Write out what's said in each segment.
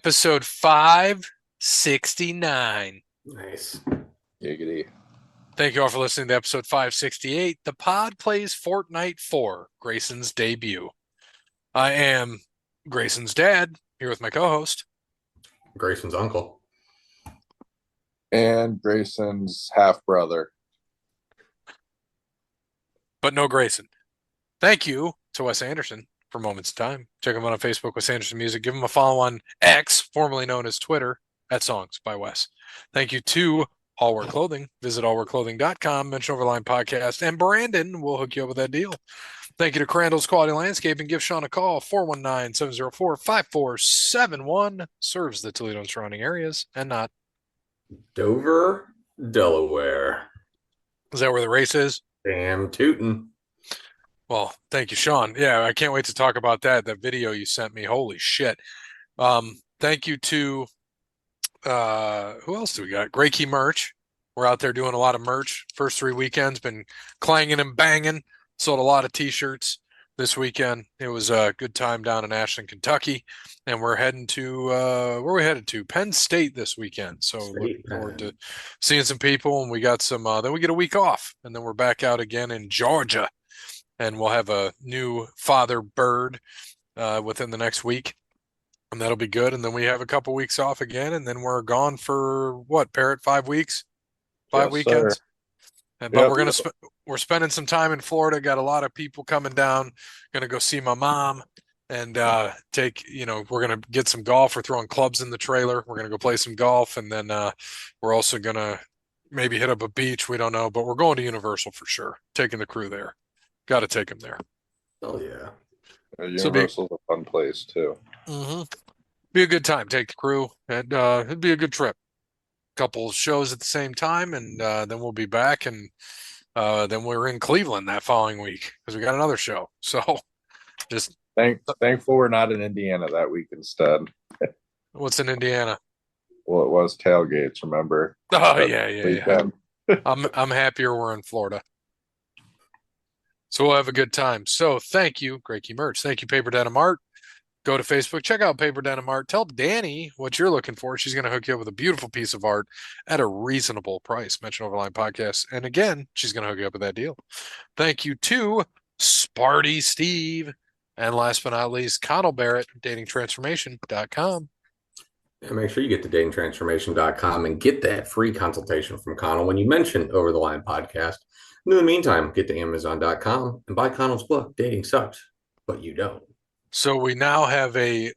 Episode 569. Nice. Giggity. Thank you all for listening to episode 568. The pod plays Fortnite 4, Grayson's debut. I am Grayson's dad, here with my co-host. Grayson's uncle. And Grayson's half-brother. But no Grayson. Thank you to Wes Anderson for Moments of Time. Check him out on Facebook, Wes Anderson Music. Give him a follow on X, formerly known as Twitter, at Songs by Wes. Thank you to All Wear Clothing. Visit allwearclothing.com, mention Overline Podcast, and Brandon will hook you up with that deal. Thank you to Crandall's Quality Landscaping. Give Sean a call, 419-704-5471. Serves the Toledo and surrounding areas and not. Dover, Delaware. Is that where the race is? Damn tootin'. Well, thank you, Sean. Yeah, I can't wait to talk about that. That video you sent me. Holy shit. Thank you to who else do we got? Great Key Merch. We're out there doing a lot of merch. First 3 weekends, been clanging and banging. Sold a lot of t-shirts this weekend. It was a good time down in Ashland, Kentucky. And we're heading to where are we headed to? Penn State this weekend. So looking forward to seeing some people. And we got some then we get a week off. And then we're back out again in Georgia. And we'll have a new father bird within the next week. And that'll be good. And then we have a couple weeks off again. And then we're gone for what, Parrot, 5 weeks? 5 weekends? But yep. We're spending some time in Florida. Got a lot of people coming down. Gonna go see my mom and we're gonna get some golf. We're throwing clubs in the trailer. We're gonna go play some golf. And then we're also gonna maybe hit up a beach. We don't know, but we're going to Universal for sure. Taking the crew there. Got to take them there. Oh, yeah. Universal's a fun place, too. Mm-hmm. Be a good time. Take the crew, and it'd be a good trip. Couple shows at the same time, and then we'll be back, and then we're in Cleveland that following week because we got another show. So just thankful we're not in Indiana that week instead. What's in Indiana? Well, it was tailgates, remember? Oh, yeah. I'm happier we're in Florida. So we'll have a good time. So thank you, Great Key Merch. Thank you, Paper Denim Art. Go to Facebook. Check out Paper Denim Art. Tell Danny what you're looking for. She's going to hook you up with a beautiful piece of art at a reasonable price. Mention Overline Podcast. And again, she's going to hook you up with that deal. Thank you to Sparty Steve. And last but not least, Connell Barrett, datingtransformation.com. And make sure you get to datingtransformation.com and get that free consultation from Connell when you mention Over the Line Podcast. In the meantime, get to Amazon.com and buy Connell's book, Dating Sucks, But You Don't. So we now have the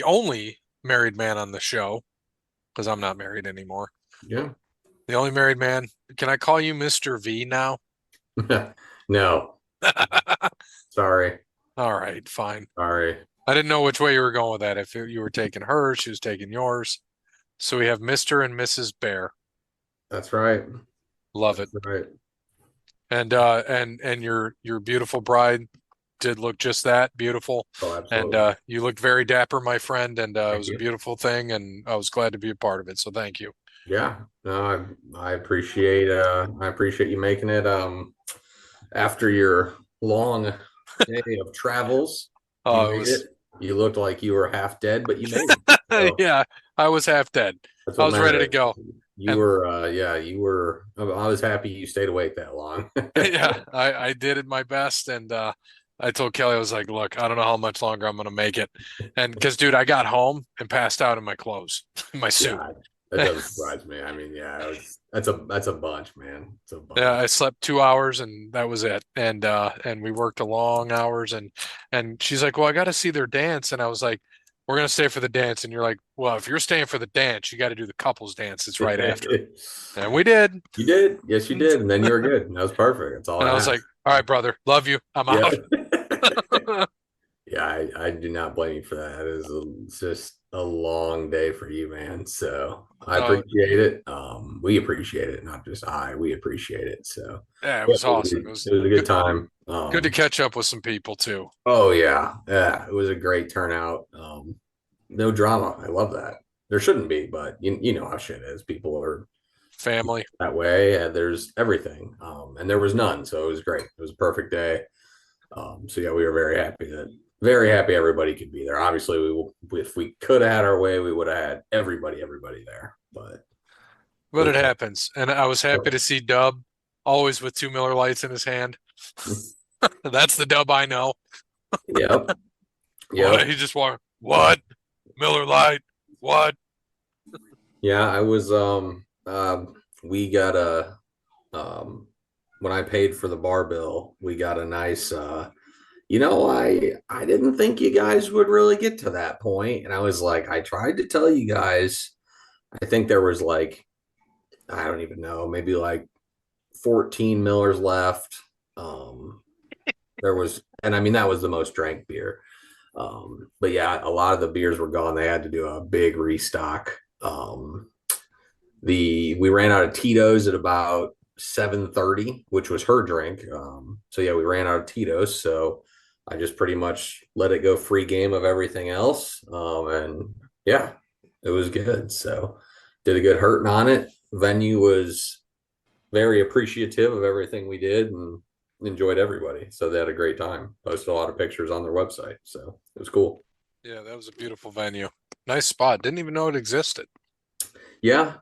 only married man on the show, because I'm not married anymore. Yeah. The only married man. Can I call you Mr. V now? No. Sorry. All right, fine. Sorry. I didn't know which way you were going with that. If you were taking hers, she was taking yours. So we have Mr. and Mrs. Bear. That's right. Love it. That's right. And your beautiful bride did look just that beautiful. Oh, absolutely. And you looked very dapper, my friend, and it was you. a beautiful thing, and I was glad to be a part of it. So thank you. Yeah, no, I appreciate you making it after your long day of travels. You looked like you were half dead, but you made it. So. Yeah, I was half dead. I was ready to go. You were. I was happy you stayed awake that long. Yeah, I did my best, and I told Kelly, I was like, look, I don't know how much longer I'm going to make it. And because, dude, I got home and passed out in my clothes, in my suit. Yeah, that doesn't surprise me. I mean, yeah, that's a bunch, man. It's a bunch. Yeah, I slept 2 hours and that was it. And we worked a long hours and she's like, well, I got to see their dance. And I was like, we're going to stay for the dance. And you're like, well, if you're staying for the dance, you got to do the couples dance. It's right after. And we did. You did. Yes, you did. And then you were good. That was perfect. That's all. And I was like, all right, brother, love you. I'm out. Yeah, I do not blame you for that. It's just a long day for you, man. So I appreciate it. We appreciate it, not just we appreciate it. So yeah, it was awesome. It was a good time. Good to catch up with some people too. Oh yeah, it was a great turnout. No drama. I love that. There shouldn't be, but you know how shit is. People are family that way. There's everything, and there was none, so it was great. It was a perfect day. So yeah, we were very happy that very happy everybody could be there. Obviously, if we could have had our way, we would have had everybody there. But It happens. And I was happy to see Dub always with 2 Miller Lights in his hand. That's the Dub I know. Yep. What? He just walked, what? Miller Lite? What? Yeah, I was we got a when I paid for the bar bill, we got a nice I didn't think you guys would really get to that point. And I was like, I tried to tell you guys. I think there was like, I don't even know, maybe like 14 Millers left. There was, and I mean, that was the most drank beer. But yeah, a lot of the beers were gone. They had to do a big restock. We ran out of Tito's at about 7:30, which was her drink. So yeah, we ran out of Tito's. So I just pretty much let it go free game of everything else. And yeah, it was good. So did a good hurting on it. Venue was very appreciative of everything we did and enjoyed everybody. So they had a great time. Posted a lot of pictures on their website. So it was cool. Yeah, that was a beautiful venue. Nice spot. Didn't even know it existed. Yeah.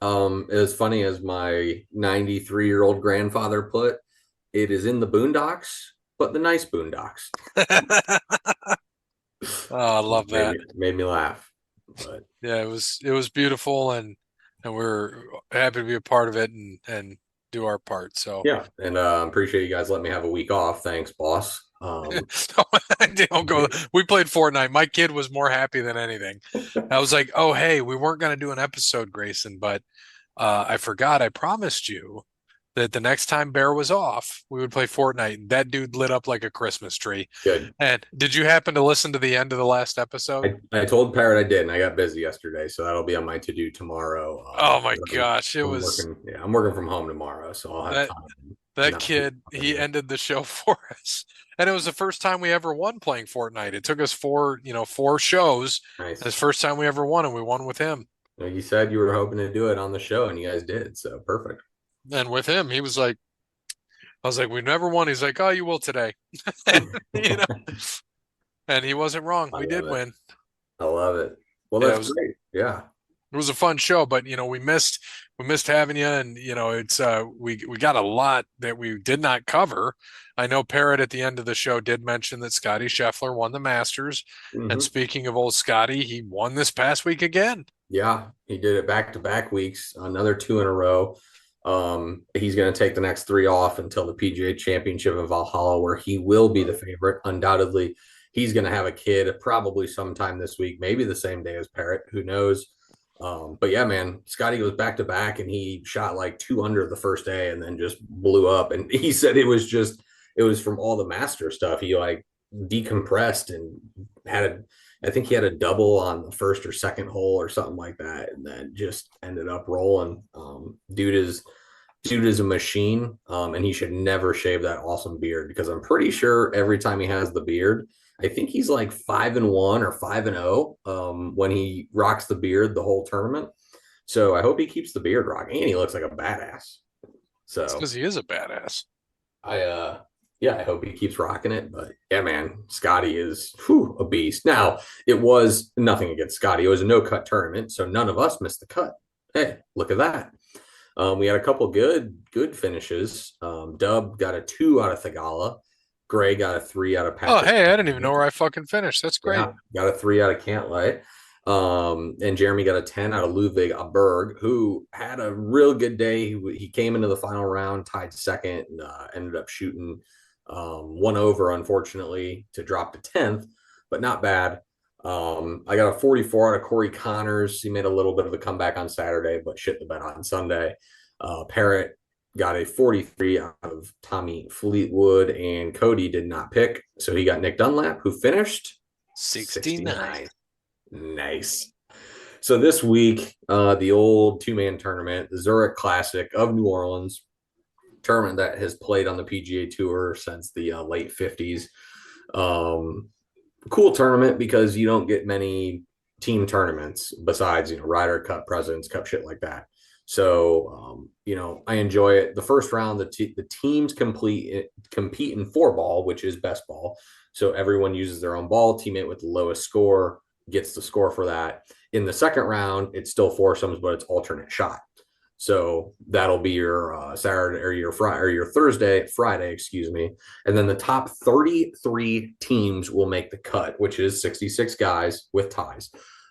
As funny as my 93-year-old grandfather put, it is in the boondocks, but the nice boondocks. Oh, I love that. Made me laugh. But yeah, it was beautiful, and we're happy to be a part of it and do our part. So yeah, and appreciate you guys letting me have a week off. Thanks, boss. Don't go. We played Fortnite. My kid was more happy than anything. I was like, "Oh, hey, we weren't going to do an episode, Grayson, but I forgot. I promised you that the next time Bear was off, we would play Fortnite." And that dude lit up like a Christmas tree. Good. And did you happen to listen to the end of the last episode? I told Parrot I did, and I got busy yesterday, so that'll be on my to-do tomorrow. Oh my gosh, it was. I'm working from home tomorrow, so I'll have time. That kid, he ended the show for us. And it was the first time we ever won playing Fortnite. It took us four shows. Nice. It's the first time we ever won, and we won with him. Well, you said you were hoping to do it on the show, and you guys did, so perfect. And with him, he was like, I was like, we never won. He's like, oh, you will today. And he wasn't wrong. We did win. I love it. Well, that's great. Yeah. It was a fun show, but we missed having you, and it's we got a lot that we did not cover. I know Parrot at the end of the show did mention that Scotty Scheffler won the Masters, and speaking of old Scotty, he won this past week again. Yeah, he did it back-to-back weeks, another 2 in a row. He's going to take the next 3 off until the PGA Championship in Valhalla, where he will be the favorite. Undoubtedly, he's going to have a kid probably sometime this week, maybe the same day as Parrot. Who knows? But yeah, man, Scotty goes back to back, and he shot like 2 under the first day and then just blew up. And he said it was from all the master stuff. He like decompressed and I think he had a double on the first or second hole or something like that, and then just ended up rolling. Dude is a machine, and he should never shave that awesome beard, because I'm pretty sure every time he has the beard, I think he's like 5-1 or 5-0 when he rocks the beard the whole tournament. So I hope he keeps the beard rocking, and he looks like a badass. So because he is a badass. I hope he keeps rocking it. But yeah, man, Scotty is a beast. Now, it was nothing against Scotty. It was a no-cut tournament, so none of us missed the cut. Hey, look at that. We had a couple good finishes. Dub got a 2 out of Thagala. Gray got a 3 out of Patrick. Oh, hey, I didn't even know where I fucking finished. That's great. Yeah, got a 3 out of Cantlay. And Jeremy got a 10 out of Ludwig Aberg, who had a real good day. He came into the final round, tied second, and ended up shooting 1 over, unfortunately, to drop to 10th, but not bad. I got a 44 out of Corey Connors. He made a little bit of a comeback on Saturday, but shit the bed on Sunday. Parrot got a 43 out of Tommy Fleetwood, and Cody did not pick. So he got Nick Dunlap, who finished 69. Nice. So this week, the old 2-man tournament, the Zurich Classic of New Orleans, tournament that has played on the PGA Tour since the late 50s. Cool tournament because you don't get many team tournaments besides, Ryder Cup, President's Cup, shit like that. So, I enjoy it. The first round, the teams compete in four ball, which is best ball. So everyone uses their own ball. Teammate with the lowest score gets the score for that. In the second round, it's still foursomes, but it's alternate shot. So that'll be your Saturday or your Friday or your Friday, excuse me. And then the top 33 teams will make the cut, which is 66 guys with ties.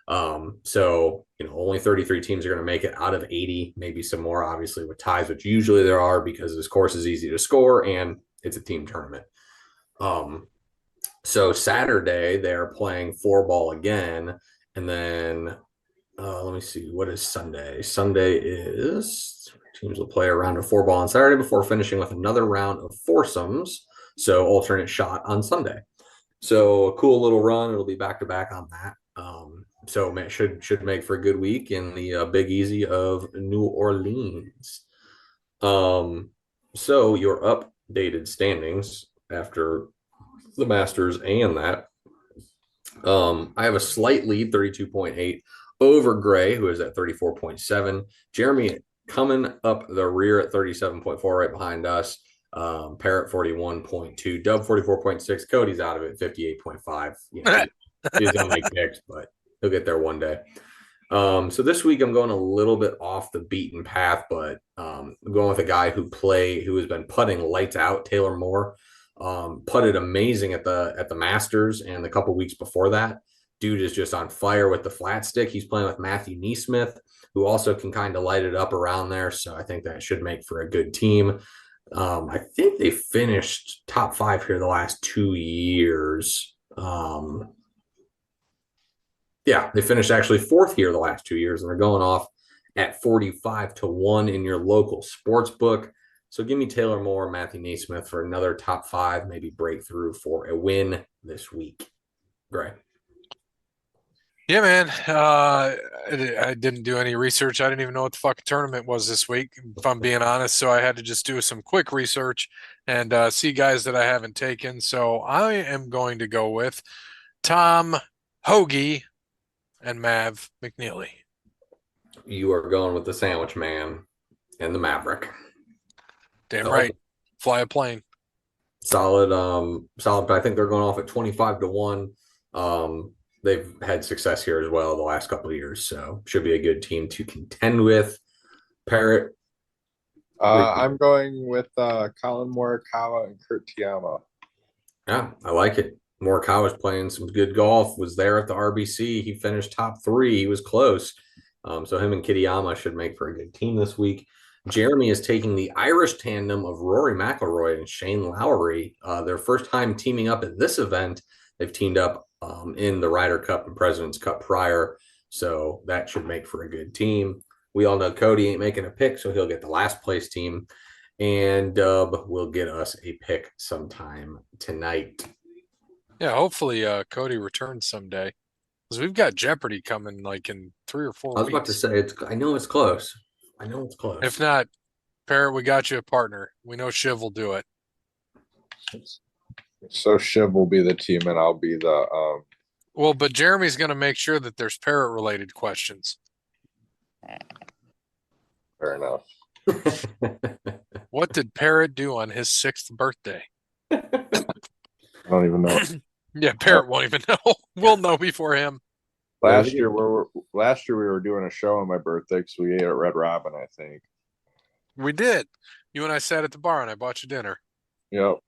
So only 33 teams are going to make it out of 80, maybe some more, obviously, with ties, which usually there are because this course is easy to score and it's a team tournament. So Saturday they're playing four ball again, and then let me see, what is Sunday? Sunday is teams will play a round of four ball on Saturday before finishing with another round of foursomes. So alternate shot on Sunday. So a cool little run. It'll be back to back on that. So man, should make for a good week in the Big Easy of New Orleans. So your updated standings after the Masters and that. I have a slight lead, 32.8 over Gray, who is at 34.7. Jeremy coming up the rear at 37.4, right behind us. Parrot 41.2, Dub 44.6. Cody's out of it, 58.5. He's gonna make picks, but he'll get there one day. So this week I'm going a little bit off the beaten path, but I'm going with a guy who has been putting lights out, Taylor Moore. Putted amazing at the Masters and the couple weeks before that. Dude is just on fire with the flat stick. He's playing with Matthew Neesmith, who also can kind of light it up around there. So I think that should make for a good team. I think they finished top 5 here the last 2 years. They finished actually 4th here the last 2 years, and they're going off at 45-1 in your local sports book. So give me Taylor Moore, Matthew Neesmith for another top 5, maybe breakthrough for a win this week. Great. Yeah, man. I didn't do any research. I didn't even know what the fucking tournament was this week, if I'm being honest. So I had to just do some quick research and see guys that I haven't taken. So I am going to go with Tom Hoagie and Mav McNeely. You are going with the Sandwich Man and the Maverick. Damn right. Fly a plane. Solid. I think they're going off at 25-1. They've had success here as well the last couple of years, so should be a good team to contend with. Parrot. I'm going with Colin Morikawa and Kurt Tiama. Yeah, I like it. Morikawa's playing some good golf, was there at the RBC. He finished top 3. He was close. So him and Kitayama should make for a good team this week. Jeremy is taking the Irish tandem of Rory McIlroy and Shane Lowry. Their first time teaming up at this event. They've teamed up in the Ryder Cup and President's Cup prior. So that should make for a good team. We all know Cody ain't making a pick, so he'll get the last place team. And Dub will get us a pick sometime tonight. Yeah, hopefully Cody returns someday. Because we've got Jeopardy coming like in 3 or 4 weeks. I was about to say, I know it's close. If not, Parrot, we got you a partner. We know Shiv will do it. So Shiv will be the team and I'll be the Well, but Jeremy's going to make sure that there's Parrot related questions. Fair enough. What did Parrot do on his 6th birthday? I don't even know. Yeah, Parrot won't even know. We'll know before him. Last year we were doing a show on my birthday because we ate at Red Robin, I think. We did. You and I sat at the bar and I bought you dinner. Yep.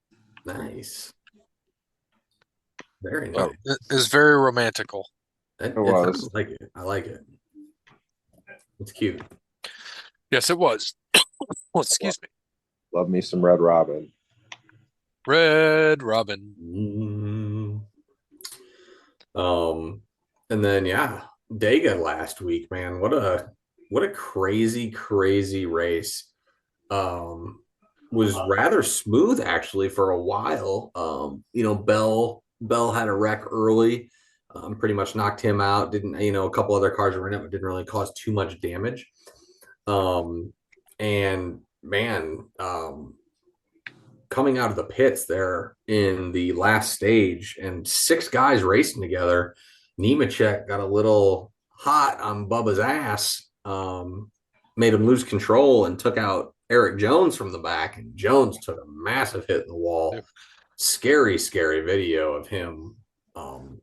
Nice. Very nice. It was very romantical. It was. I like it. It's cute. Yes, it was. Well, excuse me. Love me some Red Robin. Red Robin. And then Dega last week, man. What a crazy race. Was rather smooth actually for a while. Bell had a wreck early. Pretty much knocked him out. Didn't, a couple other cars were in it, but didn't really cause too much damage. And man, coming out of the pits there in the last stage and 6 guys racing together, Nemechek got a little hot on Bubba's ass. made him lose control and took out Eric Jones from the back, and Jones took a massive hit in the wall. Yep. Scary, scary video of him. I'm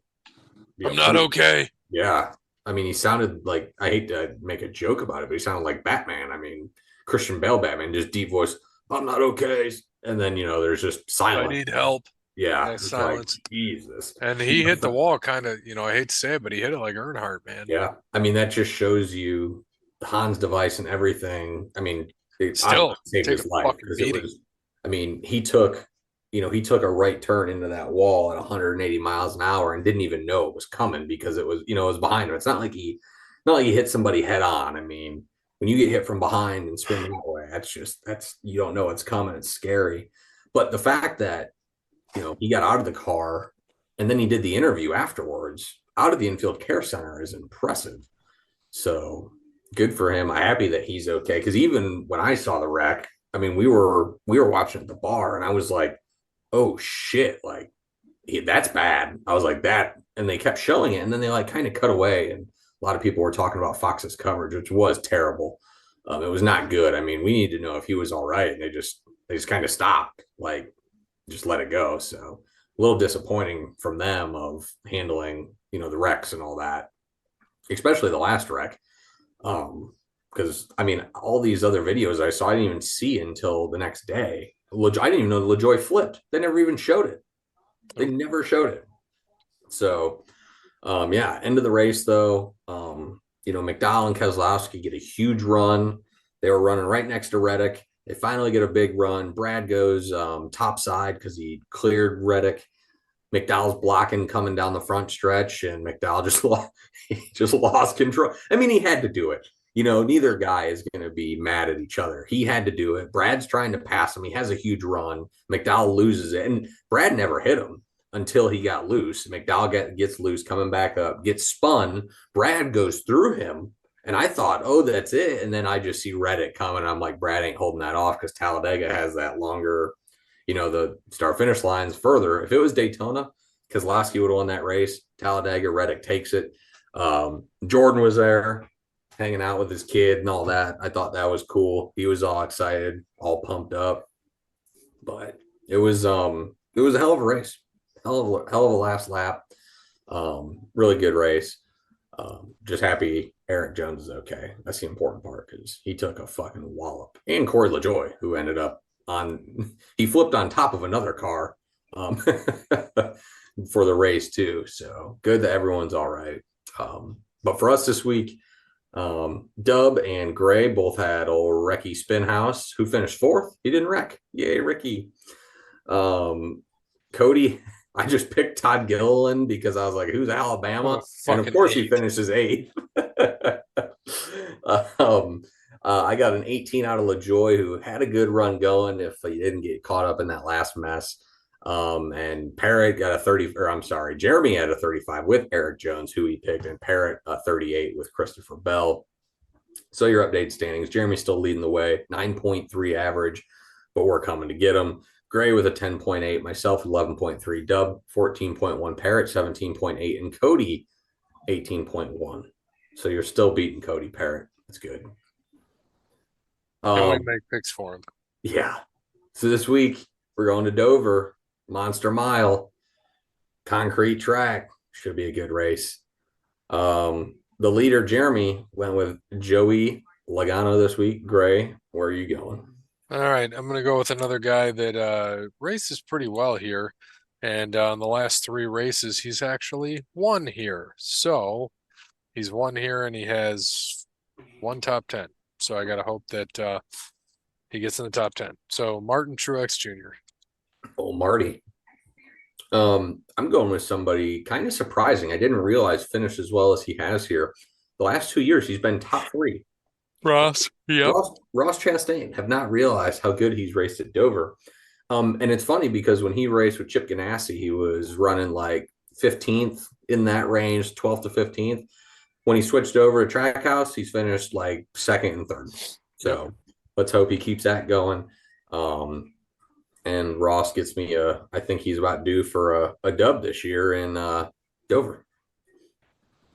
not okay. Yeah. I mean, he sounded like, I hate to make a joke about it, but he sounded like Batman. I mean, Christian Bale Batman, just deep voice, I'm not okay. And then, there's just silence. I need help. Yeah. It's silence. Like, Jesus. And he hit the wall kind of, I hate to say it, but he hit it like Earnhardt, man. Yeah. I mean, that just shows you Han's device and everything. I mean, it Still saved his life because it was, I mean, he took a right turn into that wall at 180 miles an hour and didn't even know it was coming because it was, it was behind him. It's not like he hit somebody head on. I mean, when you get hit from behind and spin that way, that's you don't know what's coming. It's scary. But the fact that, he got out of the car and then he did the interview afterwards out of the infield care center is impressive. So good for him. I'm happy that he's okay. Because even when I saw the wreck, I mean, we were watching at the bar, and I was like, "Oh shit!" Like, that's bad. I was like that, and they kept showing it, and then they like kind of cut away, and a lot of people were talking about Fox's coverage, which was terrible. It was not good. I mean, we need to know if he was all right, and they just kind of stopped, like just let it go. So a little disappointing from them of handling, the wrecks and all that, especially the last wreck. Because I mean, all these other videos I saw, I didn't even see until the next day. I didn't even know LaJoy flipped. They never even showed it. They never showed it. So, yeah, end of the race though. McDowell and Keselowski get a huge run. They were running right next to Reddick. They finally get a big run. Brad goes top side because he cleared Reddick. McDowell's blocking coming down the front stretch, and McDowell just lost control. I mean, he had to do it. Neither guy is going to be mad at each other. He had to do it. Brad's trying to pass him. He has a huge run. McDowell loses it, and Brad never hit him until he got loose. McDowell gets loose, coming back up, gets spun. Brad goes through him, and I thought, oh, that's it. And then I just see Reddick coming. I'm like, Brad ain't holding that off because Talladega has that longer, the start finish lines further. If it was Daytona, Keselowski would have won that race. Talladega, Reddick takes it. Jordan was there hanging out with his kid and all that. I thought that was cool. He was all excited, all pumped up. But it was a hell of a race. Hell of a last lap. Really good race. Just happy Eric Jones is okay. That's the important part because he took a fucking wallop. And Corey LaJoie, who ended up he flipped on top of another car for the race too. So good that everyone's all right. But for us this week, Dub and Gray both had old Ricky Spinhouse, who finished fourth. He didn't wreck. Yay, Ricky. Cody, I just picked Todd Gilliland because I was like, who's Alabama? And of course he finishes eighth. I got an 18 out of LaJoie, who had a good run going if he didn't get caught up in that last mess. And Parrot got a 30, or I'm sorry, Jeremy had a 35 with Eric Jones, who he picked, and Parrot a 38 with Christopher Bell. So your updated standings, Jeremy's still leading the way, 9.3 average, but we're coming to get him. Gray with a 10.8, myself 11.3, Dub 14.1, Parrot 17.8, and Cody 18.1. So you're still beating Cody, Parrot. That's good. And we make picks for him. Yeah. So this week we're going to Dover, Monster Mile, concrete track. Should be a good race. The leader, Jeremy, went with Joey Logano this week. Gray, where are you going? All right, I'm going to go with another guy that races pretty well here. And on the last three races, he's actually won here. So he's won here and he has one top 10. So I got to hope that he gets in the top 10. So Martin Truex Jr. Oh, Marty. I'm going with somebody kind of surprising. I didn't realize finished as well as he has here. The last 2 years, he's been top three. Ross, yep. Ross Chastain. Have not realized how good he's raced at Dover. And it's funny because when he raced with Chip Ganassi, he was running like 15th in that range, 12th to 15th. When he switched over to Trackhouse, he's finished like second and third. So let's hope he keeps that going. And Ross gets me I think he's about due for a dub this year in Dover.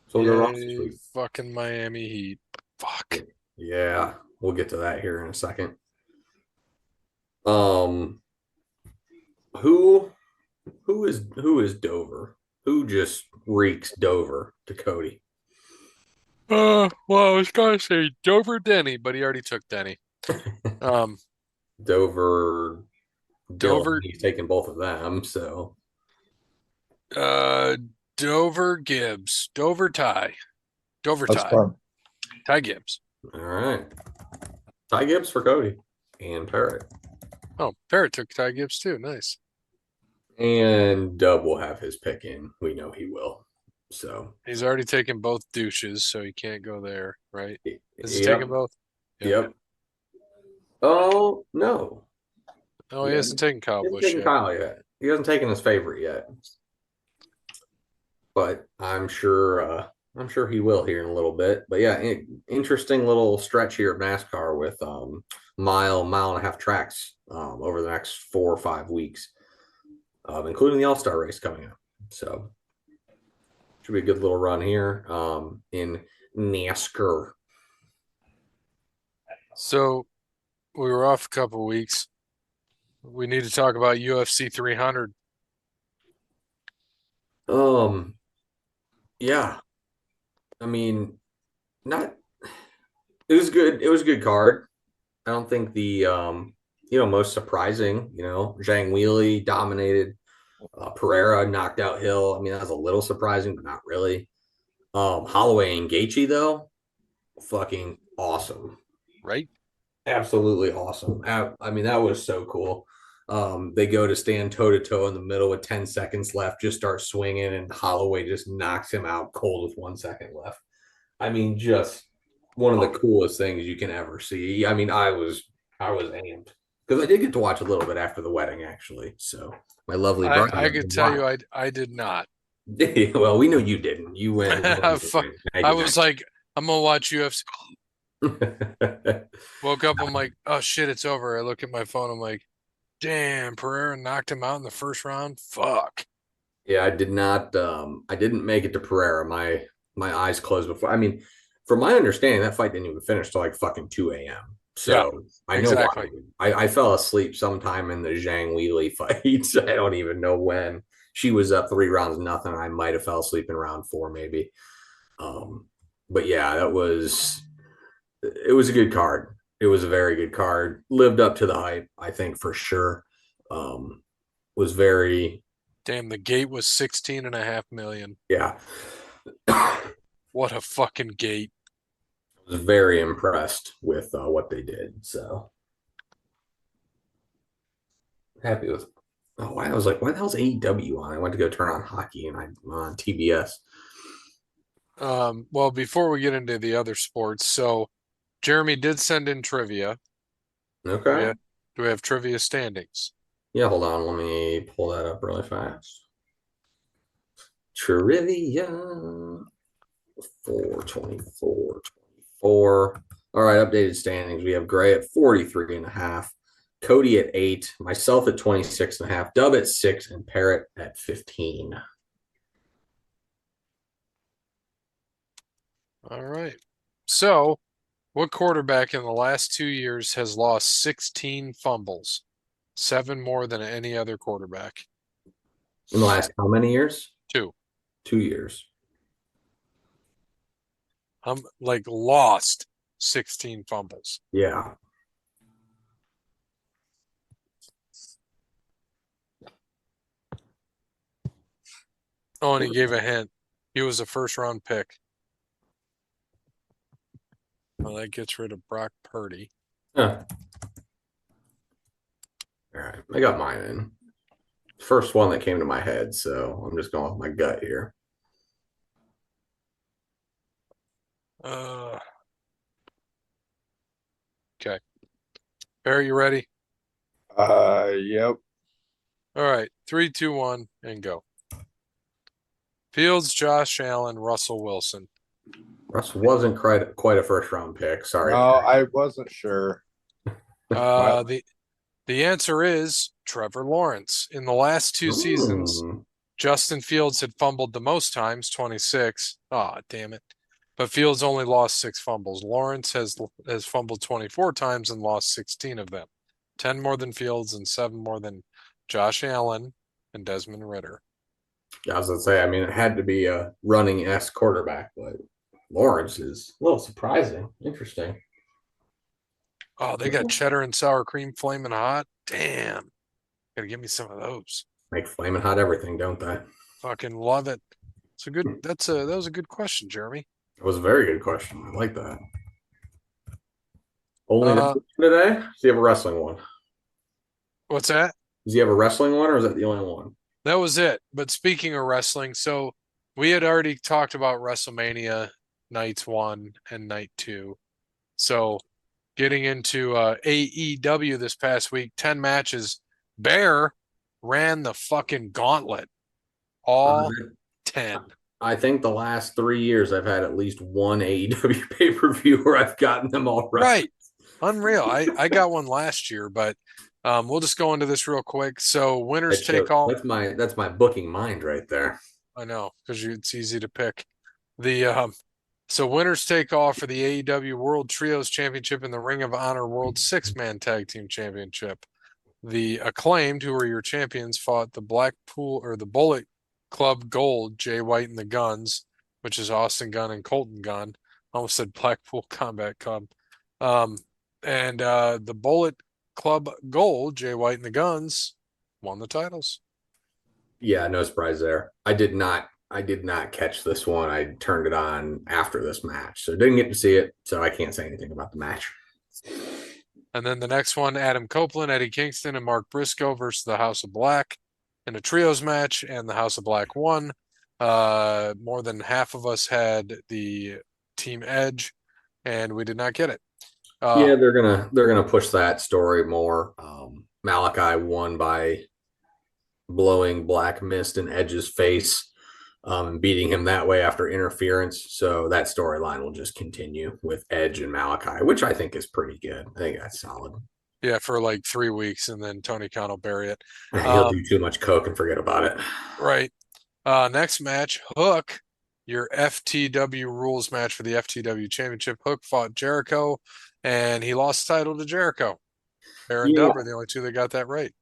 So we'll go Ross this week. Fucking Miami Heat. Fuck. Yeah. we'll get to that here in a second. Um, who who is Dover? Who just reeks Dover to Cody? Well, I was gonna say Dover Denny, but he already took Denny. Um, Dover Dylan. Dover, He's taking both of them. So uh, Dover Gibbs, Dover That's Ty, fun. Ty Gibbs. all right, Ty Gibbs for Cody and Parrot. Oh, Parrot took Ty Gibbs too. Nice. And Dub will have his pick in. We know he will. So He's already taken both douches, so he can't go there, right? Is he yep, taking both? yep. Oh no, Oh, he hasn't taken Kyle he hasn't Busch taken yet. Kyle yet. He hasn't taken his favorite yet. But I'm sure he will here in a little bit. But yeah, interesting little stretch here of NASCAR with mile and a half tracks over the next 4 or 5 weeks, including the All-Star race coming up. So should be a good little run here in NASCAR. So we were off a couple weeks. We need to talk about UFC 300. Yeah. I mean, not it was good. It was a good card. I don't think the most surprising, Zhang Weili dominated. Pereira knocked out Hill. I mean, that was a little surprising, but not really. Holloway and Gaethje though, fucking awesome. Right? Absolutely awesome. I mean, that was so cool. They go to stand toe to toe in the middle with 10 seconds left, just start swinging, and Holloway just knocks him out cold with 1 second left. I mean, just one of the coolest things you can ever see. I mean, I was amped because I did get to watch a little bit after the wedding, actually. So my lovely bride. I could tell you I did not. Well, we know you didn't. You went. I was like, I'm gonna watch UFC. Woke up, I'm like, oh shit, it's over. I look at my phone, I'm like, damn, Pereira knocked him out in the first round. Fuck. Yeah, I did not. I didn't make it to Pereira. My eyes closed before. I mean, from my understanding, that fight didn't even finish till like fucking 2 a.m. Yeah, So I know exactly. why. I fell asleep sometime in the Zhang Weili fight. I don't even know when. She was up 3 rounds, nothing. I might have fell asleep in round 4, maybe. But yeah, it was a good card. It was a very good card. Lived up to the hype, I think, for sure. Was very Damn, the gate was 16.5 million. yeah. What a fucking gate. Was very impressed with what they did. So happy with. Oh, why I was like, why the hell's AEW on? I went to go turn on hockey and I'm on TBS. Well, before we get into the other sports, so Jeremy did send in trivia. Okay. Do we have trivia standings? Yeah, hold on. Let me pull that up really fast. Trivia 424. All right, updated standings. We have Gray at 43.5, Cody at 8, myself at 26.5, Dub at 6, and Parrot at 15. All right. So, what quarterback in the last 2 years has lost 16 fumbles? 7 more than any other quarterback. In the last how many years? 2. 2 years. Like lost 16 fumbles. Yeah. Oh, and he gave a hint. He was a first-round pick. Well, that gets rid of Brock Purdy. Huh. All right, I got mine in. First one that came to my head, so I'm just going with my gut here. Okay. Barry, you ready? Yep. All right. 3, 2, 1, and go. Fields, Josh Allen, Russell Wilson. Russ wasn't quite a first round pick. Sorry. No, I wasn't sure. The answer is Trevor Lawrence. In the last 2 seasons, Justin Fields had fumbled the most times, 26. Ah, damn it. but Fields only lost 6 fumbles. Lawrence has fumbled 24 times and lost 16 of them, 10 more than Fields and 7 more than Josh Allen and Desmond Ridder. I was gonna say, I mean, it had to be a running S quarterback, but Lawrence is a little surprising. Interesting. Oh, they got cheddar and sour cream flaming hot. Damn. Gotta give me some of those. Make flaming hot everything, don't they? Fucking love it. It's a good that was a good question, Jeremy. It was a very good question. I like that. Only Uh, today? Does he have a wrestling one? What's that? Does he have a wrestling one, or is that the only one? That was it. But speaking of wrestling, so we had already talked about WrestleMania nights 1 and night 2. So getting into AEW this past week, 10 matches. Bear ran the fucking gauntlet. All 10. I think the last 3 years I've had at least one AEW pay-per-view where I've gotten them all right. Unreal. I got one last year, but we'll just go into this real quick. So winners take all. That's my booking mind right there. I know, because it's easy to pick. So winners take all for the AEW World Trios Championship and the Ring of Honor World 6-Man Tag Team Championship. The Acclaimed, who are your champions, fought the Bullet Club Gold, Jay White and the Guns, which is Austin Gunn and Colton Gunn. I almost said Blackpool Combat Club. And the Bullet Club Gold, Jay White and the Guns, won the titles. Yeah, no surprise there. I did not catch this one. I turned it on after this match, so didn't get to see it. So I can't say anything about the match. And then the next one, Adam Copeland, Eddie Kingston, and Mark Briscoe versus the House of Black in a trios match, and the House of Black won. More than half of us had the Team Edge, and we did not get it. Yeah, they're gonna push that story more. Malachi won by blowing black mist in Edge's face, beating him that way after interference. So that storyline will just continue with Edge and Malachi, which I think is pretty good. I think that's solid. Yeah, for like 3 weeks, and then Tony Khan will bury it. He'll do too much coke and forget about it. Right. Next match, Hook, your FTW rules match for the FTW Championship. Hook fought Jericho, and he lost the title to Jericho. Aaron Dub are the only two that got that right.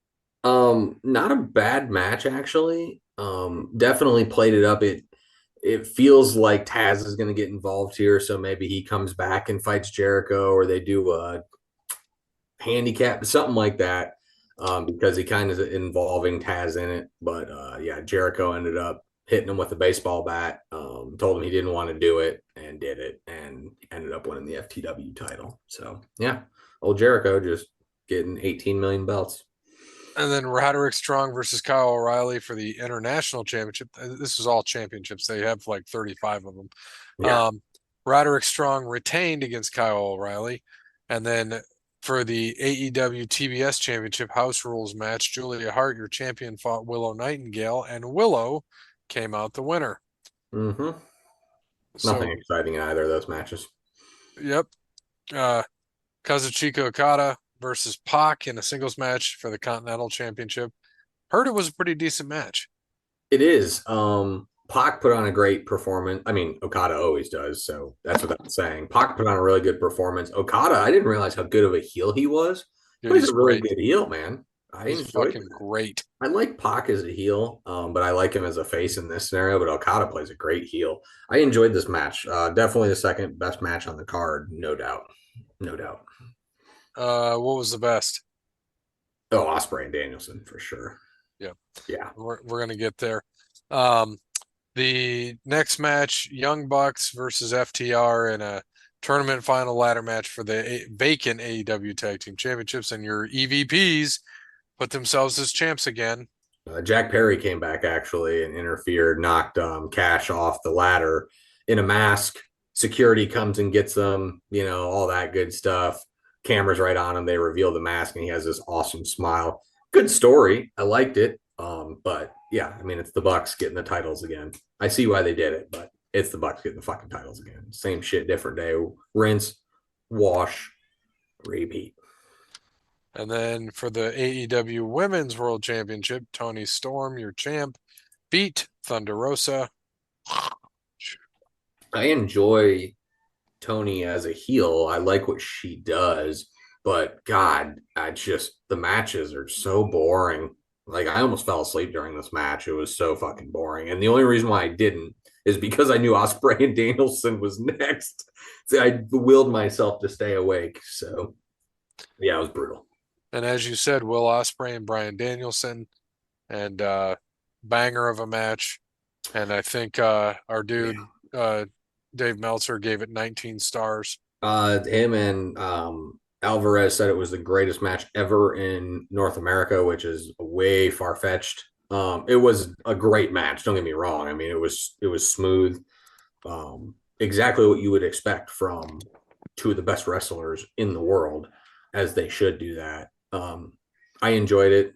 Not a bad match actually. Definitely played it up. It feels like Taz is going to get involved here, so maybe he comes back and fights Jericho, or they do a handicap, something like that, because he kind of is involving Taz in it. But yeah, Jericho ended up hitting him with a baseball bat, told him he didn't want to do it, and did it, and ended up winning the FTW title. So yeah, old Jericho just getting 18 million belts. And then Roderick Strong versus Kyle O'Reilly for the International Championship. This is all championships. They have like 35 of them. Yeah. Roderick Strong retained against Kyle O'Reilly. And then for the AEW TBS Championship House Rules match, Julia Hart, your champion, fought Willow Nightingale, and Willow came out the winner. Mm-hmm. Nothing exciting in either of those matches. Yep. Kazuchika Okada versus Pac in a singles match for the Continental Championship. Heard it was a pretty decent match. It is. Pac put on a great performance. I mean, Okada always does, so that's what I'm saying. Pac put on a really good performance. Okada, I didn't realize how good of a heel he was. Dude, he's a really good heel, man. He's fucking great. I like Pac as a heel, but I like him as a face in this scenario. But Okada plays a great heel. I enjoyed this match. Definitely the second best match on the card, no doubt. No doubt. What was the best? Oh, Ospreay and Danielson for sure. Yeah. We're gonna get there. The next match, Young Bucks versus FTR in a tournament final ladder match for the vacant AEW Tag Team Championships, and your EVPs put themselves as champs again. Jack Perry came back actually and interfered, knocked Cash off the ladder in a mask. Security comes and gets them, all that good stuff. Cameras right on him. They reveal the mask, and he has this awesome smile. Good story. I liked it. But yeah, I mean, it's the Bucks getting the titles again. I see why they did it, but it's the Bucks getting the fucking titles again. Same shit, different day. Rinse, wash, repeat. And then for the AEW Women's World Championship, Toni Storm, your champ, beat Thunder Rosa. I enjoy Tony as a heel. I like what she does, but God, I just the matches are so boring. Like I almost fell asleep during this match. It was so fucking boring. And the only reason why I didn't is because I knew Ospreay and Danielson was next. So I willed myself to stay awake. So yeah, it was brutal. And as you said, Will Ospreay and Bryan Danielson, and banger of a match. And I think our dude Dave Meltzer gave it 19 stars. Him and Alvarez said it was the greatest match ever in North America, which is way far fetched. It was a great match. Don't get me wrong. I mean, it was smooth, exactly what you would expect from two of the best wrestlers in the world, as they should do that. I enjoyed it.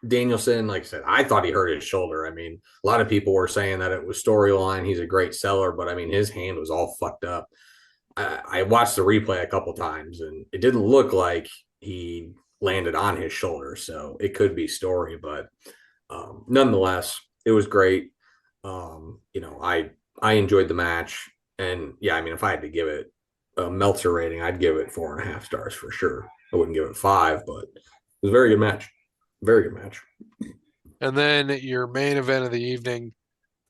Danielson, like I said, I thought he hurt his shoulder. I mean, a lot of people were saying that it was storyline. He's a great seller, but I mean, his hand was all fucked up. I watched the replay a couple times, and it didn't look like he landed on his shoulder. So it could be story, but nonetheless, it was great. I enjoyed the match, and yeah, I mean, if I had to give it a Meltzer rating, I'd give it 4.5 stars for sure. I wouldn't give it five, but it was a very good match. Very good match. And then your main event of the evening,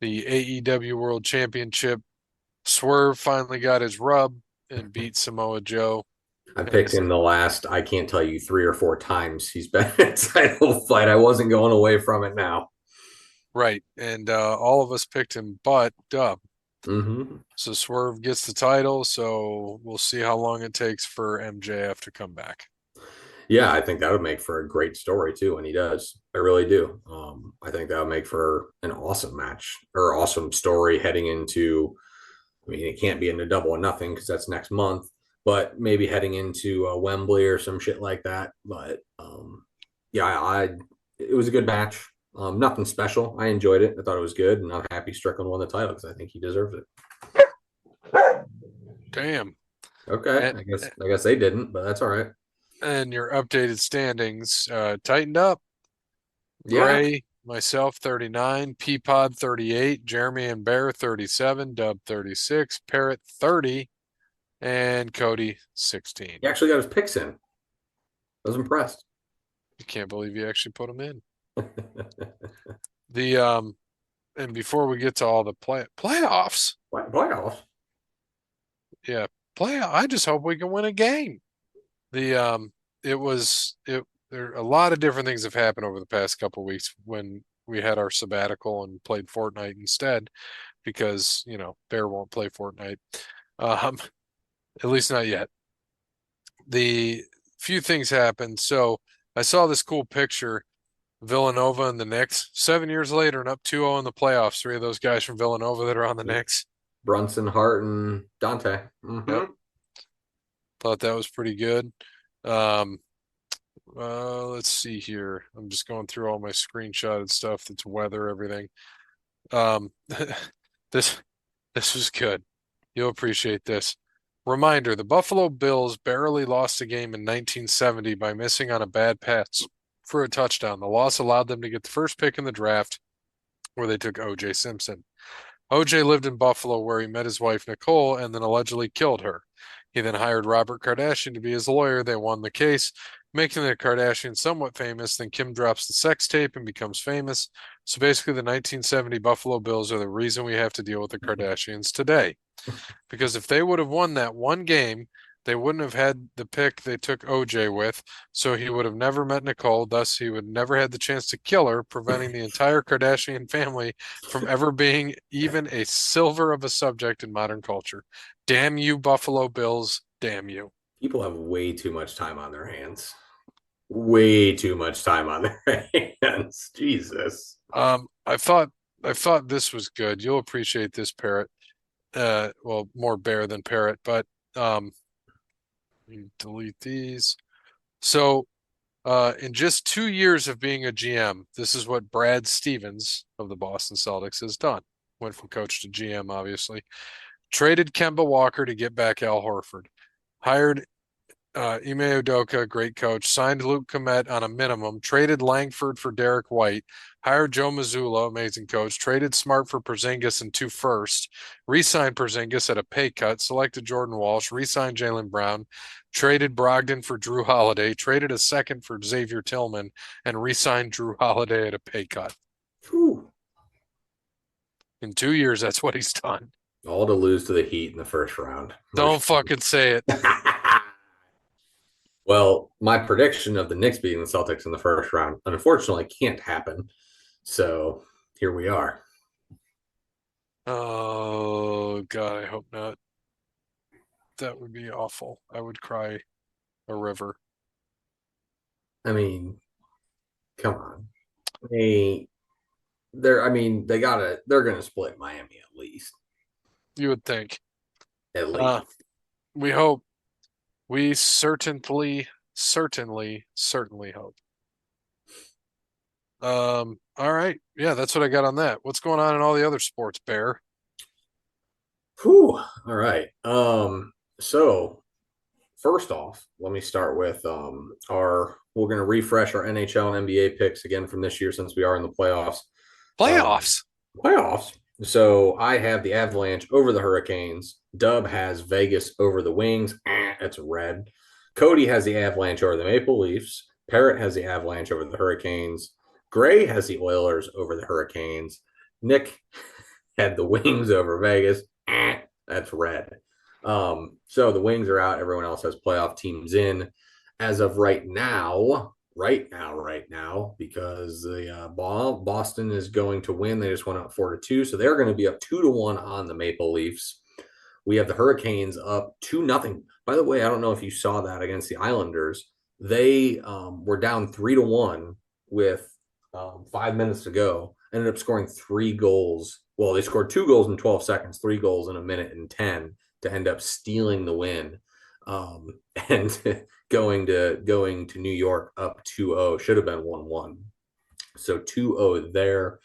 the AEW World Championship. Swerve finally got his rub and beat Samoa Joe. I picked him the last, I can't tell you, 3 or 4 times he's been in a title fight. I wasn't going away from it now. Right. And all of us picked him, but Dub. Mm-hmm. So Swerve gets the title. So we'll see how long it takes for MJF to come back. Yeah, I think that would make for a great story too, and he does. I really do. I think that would make for an awesome match or awesome story heading into. I mean, it can't be into Double or Nothing because that's next month, but maybe heading into Wembley or some shit like that. But yeah, it was a good match. Nothing special. I enjoyed it. I thought it was good, and I'm happy Strickland won the title because I think he deserves it. Damn. Okay, I guess they didn't, but that's all right. And your updated standings tightened up. Yeah, Gray, myself 39, Peapod 38, Jeremy and Bear 37, Dub 36, Parrot 30, and Cody 16. he actually got his picks in. I was impressed. You can't believe you actually put them in. And before we get to all the playoffs, Playoffs. yeah, I just hope we can win a game. It was it. There a lot of different things have happened over the past couple of weeks when we had our sabbatical and played Fortnite instead, because Bear won't play Fortnite, um, at least not yet. The few things happened. So I saw this cool picture. Villanova and the Knicks 7 years later and up 2-0 in the playoffs. Three of those guys from Villanova that are on the Knicks. Brunson, Hart, and Dante. Mm-hmm. Yep. Thought that was pretty good. Let's see here. I'm just going through all my screenshotted stuff. That's weather, everything. This was good. You'll appreciate this. Reminder, the Buffalo Bills barely lost a game in 1970 by missing on a bad pass for a touchdown. The loss allowed them to get the first pick in the draft, where they took O.J. Simpson. O.J. lived in Buffalo, where he met his wife, Nicole, and then allegedly killed her. He then hired Robert Kardashian to be his lawyer. They won the case, making the Kardashians somewhat famous. Then Kim drops the sex tape and becomes famous. So basically, the 1970 Buffalo Bills are the reason we have to deal with the Kardashians today. Because if they would have won that one game, they wouldn't have had the pick they took OJ with, so he would have never met Nicole. Thus, he would never had the chance to kill her, preventing the entire Kardashian family from ever being even a silver of a subject in modern culture. Damn you, Buffalo Bills. Damn you. People have way too much time on their hands. Way too much time on their hands. Jesus. I thought this was good. You'll appreciate this, Parrot. Well, more Bear than Parrot, but delete these. So, in just 2 years of being a GM, this is what Brad Stevens of the Boston Celtics has done. Went from coach to GM, obviously. Traded Kemba Walker to get back Al Horford. Hired Ime Udoka, great coach, signed Luke Komet on a minimum, traded Langford for Derek White, hired Joe Mazzulla, amazing coach, traded Smart for Porzingis and 2 firsts, re-signed Porzingis at a pay cut, selected Jordan Walsh, re-signed Jaylen Brown, traded Brogdon for Drew Holiday, traded a second for Xavier Tillman, and re-signed Drew Holiday at a pay cut. Whew. In 2 years, that's what he's done. All to lose to the Heat in the first round. Don't fucking say it. Well, my prediction of the Knicks beating the Celtics in the first round, unfortunately, can't happen. So here we are. Oh, God, I hope not. That would be awful. I would cry a river. I mean, come on. They're gonna split Miami at least. You would think. At least. We hope. We certainly hope. All right. Yeah, that's what I got on that. What's going on in all the other sports, Bear? Whew. All right. So first off, let me start with we're gonna refresh our NHL and NBA picks again from this year since we are in the playoffs. Playoffs. Playoffs. So I have the Avalanche over the Hurricanes. Dub has Vegas over the Wings. That's red. Cody has the Avalanche over the Maple Leafs. Parrot has the Avalanche over the Hurricanes. Gray has the Oilers over the Hurricanes. Nick had the Wings over Vegas. That's red. So the Wings are out. Everyone else has playoff teams in. As of right now, because the Boston is going to win. They just went up 4-2, so they're going to be up 2-1 on the Maple Leafs. We have the Hurricanes up 2-0. By the way, I don't know if you saw that against the Islanders. They were down 3-1 with 5 minutes to go. Ended up scoring 3 goals. Well, they scored 2 goals in 12 seconds, 3 goals in a minute and 10 to end up stealing the win. And going to New York up 2-0, should have been 1-1. So 2-0 there.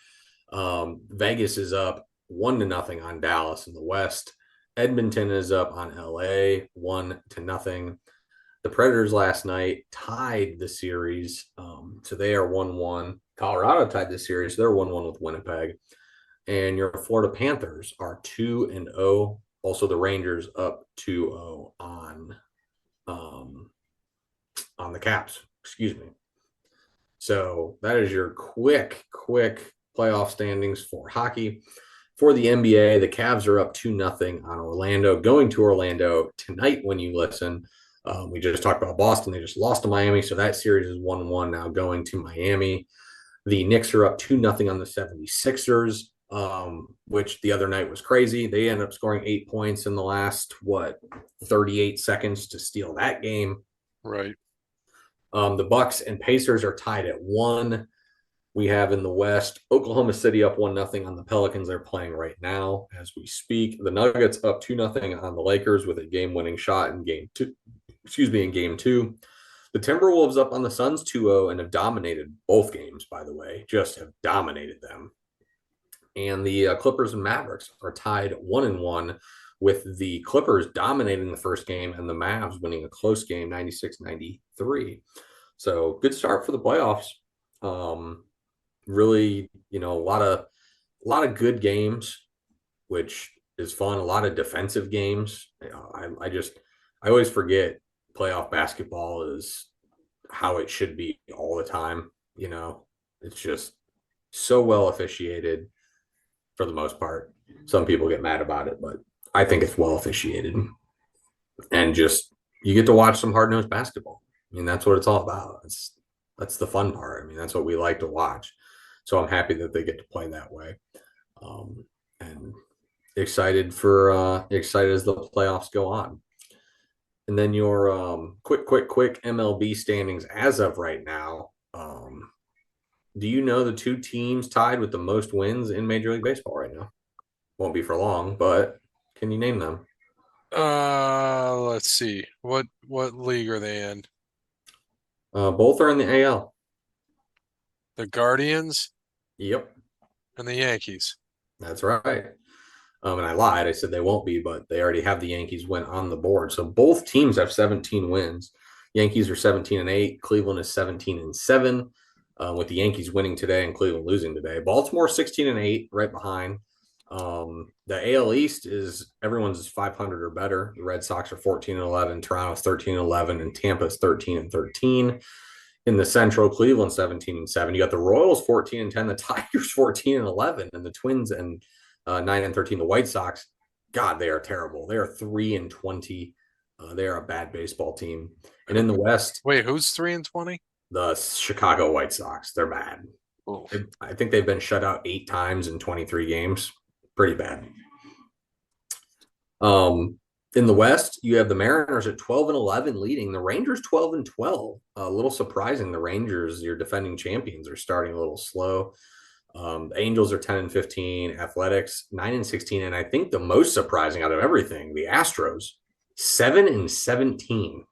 Vegas is up 1-0 on Dallas in the West. Edmonton is up on LA 1-0. The Predators last night tied the series. So they are 1-1. Colorado tied the series. They're 1-1 with Winnipeg. And your Florida Panthers are 2-0. Also, the Rangers up 2-0 on the Caps. Excuse me. So that is your quick playoff standings for hockey. For the NBA, the Cavs are up 2-0 on Orlando. Going to Orlando tonight when you listen. We just talked about Boston. They just lost to Miami, so that series is 1-1 now going to Miami. The Knicks are up 2-0 on the 76ers, which the other night was crazy. They ended up scoring 8 points in the last, 38 seconds to steal that game. Right. The Bucks and Pacers are tied at 1. We have in the West, Oklahoma City up 1-0 on the Pelicans. They're playing right now as we speak. The Nuggets up 2-0 on the Lakers with a game-winning shot in game 2. In game 2. The Timberwolves up on the Suns 2-0 and have dominated both games, by the way. Just have dominated them. And the Clippers and Mavericks are tied 1-1 with the Clippers dominating the first game and the Mavs winning a close game 96-93. So good start for the playoffs. Really, a lot of good games, which is fun. A lot of defensive games. I always forget playoff basketball is how it should be all the time. It's just so well officiated for the most part. Some people get mad about it, but I think it's well officiated. And just you get to watch some hard-nosed basketball. I mean, that's what it's all about. That's the fun part. I mean, that's what we like to watch. So I'm happy that they get to play that way. And excited as the playoffs go on. And then your quick MLB standings as of right now. Do you know the 2 teams tied with the most wins in Major League Baseball right now? Won't be for long, but can you name them? Let's see. What league are they in? Both are in the AL. The Guardians Yep. and the Yankees. That's right. And I lied. I said they won't be, but they already have the Yankees win on the board. So both teams have 17 wins. Yankees are 17-8. Cleveland is 17-7. With the Yankees winning today and Cleveland losing today. Baltimore 16-8, right behind. The AL East is everyone's 500 or better. The Red Sox are 14-11, Toronto's 13-11, and Tampa's 13-13. In the Central, Cleveland 17-7. You got the Royals 14-10, the Tigers 14-11, and the Twins and 9-13. The White Sox, God, they are terrible. They are 3-20. They are a bad baseball team. And in the West, wait, who's 3-20? The Chicago White Sox. They're bad. I think they've been shut out 8 times in 23 games. Pretty bad. In the West, you have the Mariners at 12-11 leading. The Rangers 12-12. A little surprising. The Rangers, your defending champions, are starting a little slow. The Angels are 10-15. Athletics 9-16. And I think the most surprising out of everything, the Astros 7-17.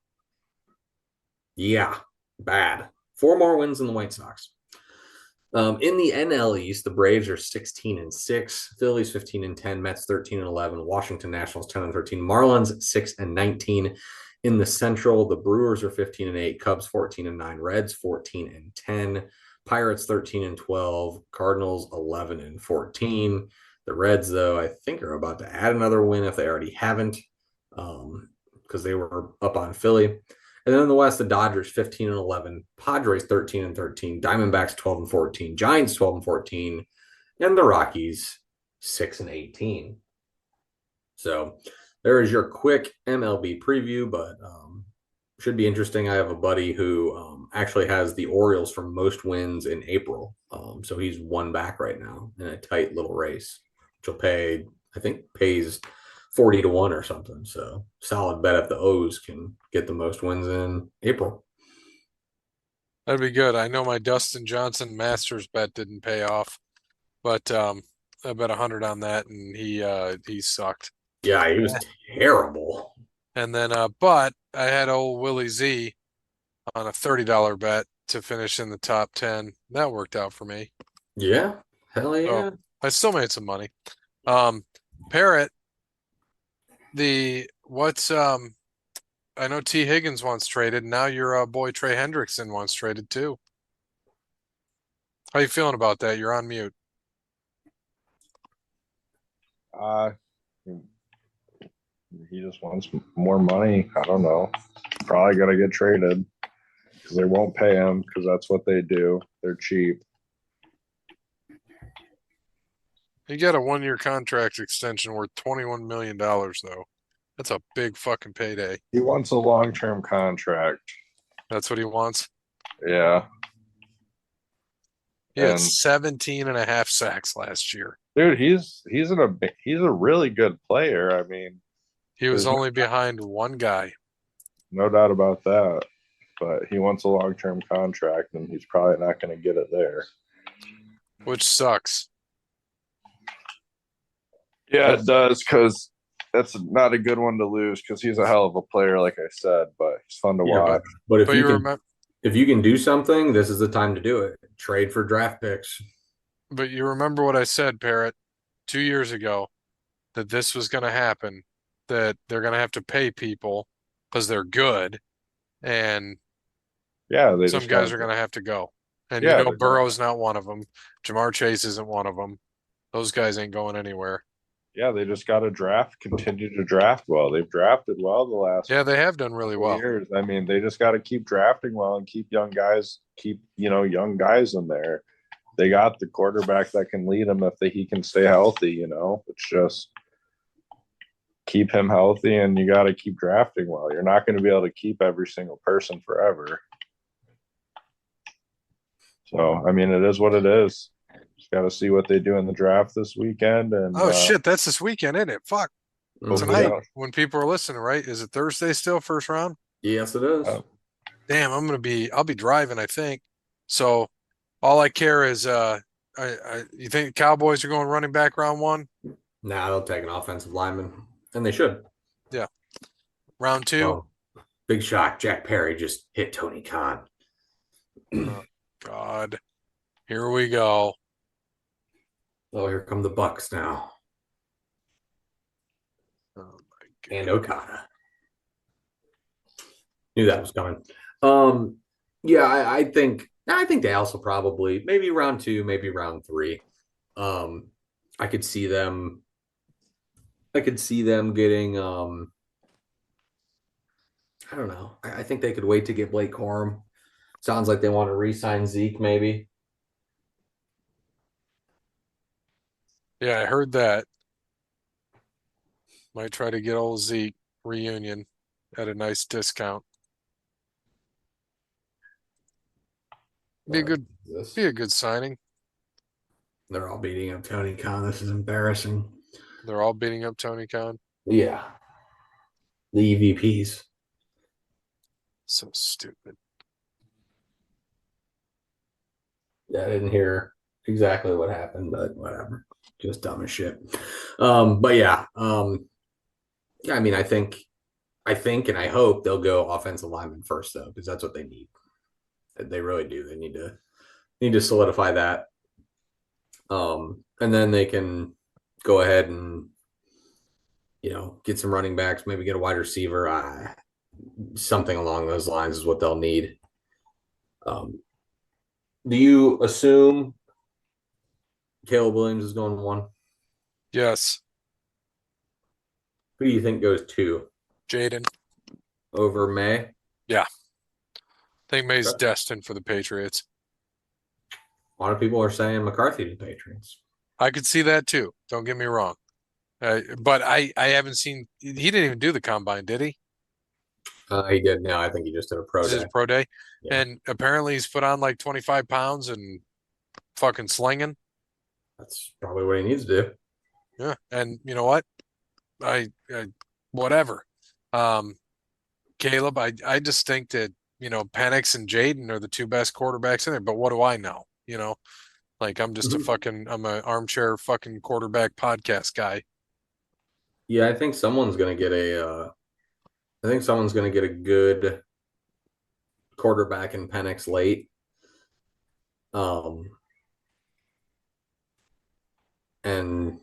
Yeah, bad. 4 more wins than the White Sox. In the NL East, the Braves are 16-6, Phillies 15-10, Mets 13-11, Washington Nationals 10-13, Marlins 6-19. In the Central, the Brewers are 15-8, Cubs 14-9, Reds 14-10, Pirates 13-12, Cardinals 11-14. The Reds, though, I think are about to add another win if they already haven't, because they were up on Philly. And then in the West, the Dodgers 15-11, Padres 13-13, Diamondbacks 12-14, Giants 12-14, and the Rockies 6-18. So there is your quick MLB preview, but should be interesting. I have a buddy who actually has the Orioles for most wins in April. So he's one back right now in a tight little race, which will pay, I think pays 40-1 or something. So solid bet if the O's can get the most wins in April. That'd be good. I know my Dustin Johnson Masters bet didn't pay off, but I bet 100 on that, and he sucked. Yeah, he was terrible. And then, but I had old Willie Z on a $30 bet to finish in the top 10. That worked out for me. Yeah, hell yeah. So I still made some money. Parrot, I know T. Higgins wants traded. Now your boy Trey Hendrickson wants traded too. How you feeling about that? You're on mute. He just wants more money. I don't know. Probably gonna get traded because they won't pay him because that's what they do. They're cheap. He got a 1-year contract extension worth $21 million though. That's a big fucking payday. He wants a long-term contract. That's what he wants. Yeah. He had 17.5 sacks last year. Dude, he's a really good player. I mean, he was only behind one guy. No doubt about that. But he wants a long-term contract, and he's probably not going to get it there. Which sucks. Yeah, it does, because that's not a good one to lose because he's a hell of a player, like I said, but he's fun to watch. But if you can do something, this is the time to do it. Trade for draft picks. But you remember what I said, Parrot, 2 years ago, that this was going to happen, that they're going to have to pay people because they're good, and some guys are going to have to go. And Burrow's not one of them. Jamar Chase isn't one of them. Those guys ain't going anywhere. Yeah, they just got to continue to draft well. They've drafted well the last they have done really well. Years. I mean, they just got to keep drafting well and keep young guys in there. They got the quarterback that can lead them if he can stay healthy, It's just keep him healthy, and you got to keep drafting well. You're not going to be able to keep every single person forever. So, I mean, it is what it is. Just got to see what they do in the draft this weekend. And shit, that's this weekend, isn't it? Fuck. Tonight, when people are listening, right? Is it Thursday still, first round? Yes, it is. Damn, I'll be driving, I think. So all I care is, you think the Cowboys are going running back round 1? Nah, they'll take an offensive lineman, and they should. Yeah. Round 2. Oh, big shock. Jack Perry just hit Tony Khan. Oh, God. Here we go. Oh, here come the Bucks now. and Okada. Knew that was coming. Yeah, I think Dallas will probably maybe round 2, maybe round 3. I could see them. I could see them getting. I don't know. I think they could wait to get Blake Corum. Sounds like they want to re-sign Zeke, maybe. Yeah, I heard that. Might try to get old Zeke reunion at a nice discount. Be a good signing. They're all beating up Tony Khan. This is embarrassing. They're all beating up Tony Khan. Yeah. The EVPs. So stupid. Yeah, I didn't hear exactly what happened, but whatever. Just dumb as shit. But yeah. Yeah, I mean, I think and I hope they'll go offensive lineman first though, because that's what they need. They really do. They need to solidify that. And then they can go ahead and get some running backs, maybe get a wide receiver. Something along those lines is what they'll need. Do you assume Caleb Williams is going 1? Yes. Who do you think goes 2? Jaden. Over May? Yeah. I think May's destined for the Patriots. A lot of people are saying McCarthy to the Patriots. I could see that too. Don't get me wrong. But I haven't seen – he didn't even do the combine, did he? He did. No, I think he just did a pro day. His pro day. Yeah. And apparently he's put on like 25 pounds and fucking slinging. That's probably what he needs to do. Yeah. And you know what? Whatever. Caleb, I just think that, Penix and Jaden are the 2 best quarterbacks in there. But what do I know? Like I'm just I'm an armchair fucking quarterback podcast guy. Yeah, I think someone's going to get a good quarterback in Penix late. And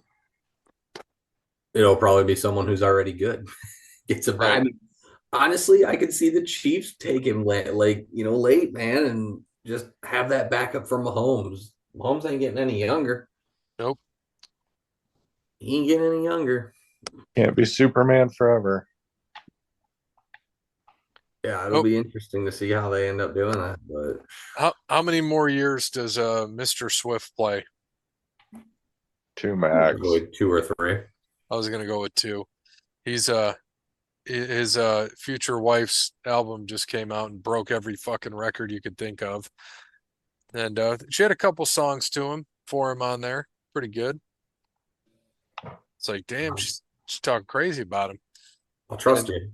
it'll probably be someone who's already good. Gets a Right. I mean, honestly, I could see the Chiefs take him late, man, and just have that backup for Mahomes. Mahomes ain't getting any younger. Nope. He ain't getting any younger. Can't be Superman forever. Yeah, it'll be interesting to see how they end up doing that. But how many more years does Mr. Swift play? 2 max. Really 2 or 3. I was gonna go with 2. He's his future wife's album just came out and broke every fucking record you could think of. And she had a couple songs for him on there. Pretty good. It's like, damn, she's talking crazy about him. I'll trust you.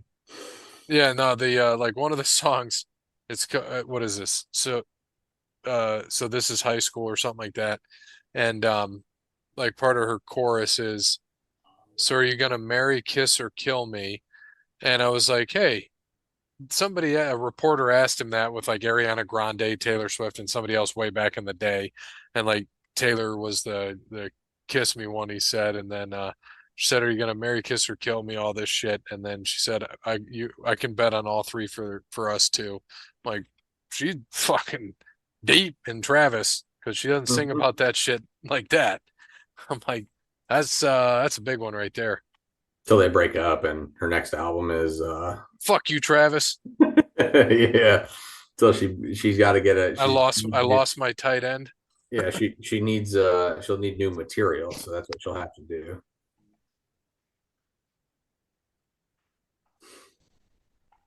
Yeah, no, the like one of the songs, it's what is this? So this is high school or something like that. And like part of her chorus is, so are you gonna marry, kiss, or kill me? And I was like, hey, a reporter asked him that with like Ariana Grande, Taylor Swift, and somebody else way back in the day. And like Taylor was the kiss me one, he said, and then she said, are you gonna marry, kiss, or kill me? All this shit. And then she said, I can bet on all 3 for us too. Like, she's fucking deep in Travis because she doesn't sing about that shit like that. I'm like, that's a big one right there. Till they break up, and her next album is fuck you, Travis. Yeah. So she's got to get a. I lost my tight end. Yeah, she needs she'll need new material, so that's what she'll have to do.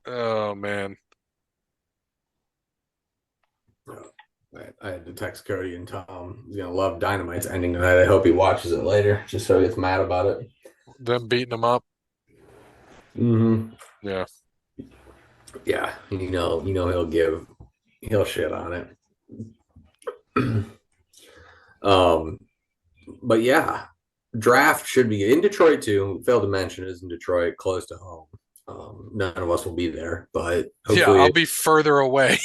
Oh man. I had to text Cody and Tom. He's gonna love Dynamite's ending tonight. I hope he watches it later, just so he gets mad about it. Them beating him up. Mm-hmm. Yeah. Yeah, he'll shit on it. But yeah, draft should be in Detroit too. Failed to mention is in Detroit, close to home. None of us will be there, but hopefully I'll be further away.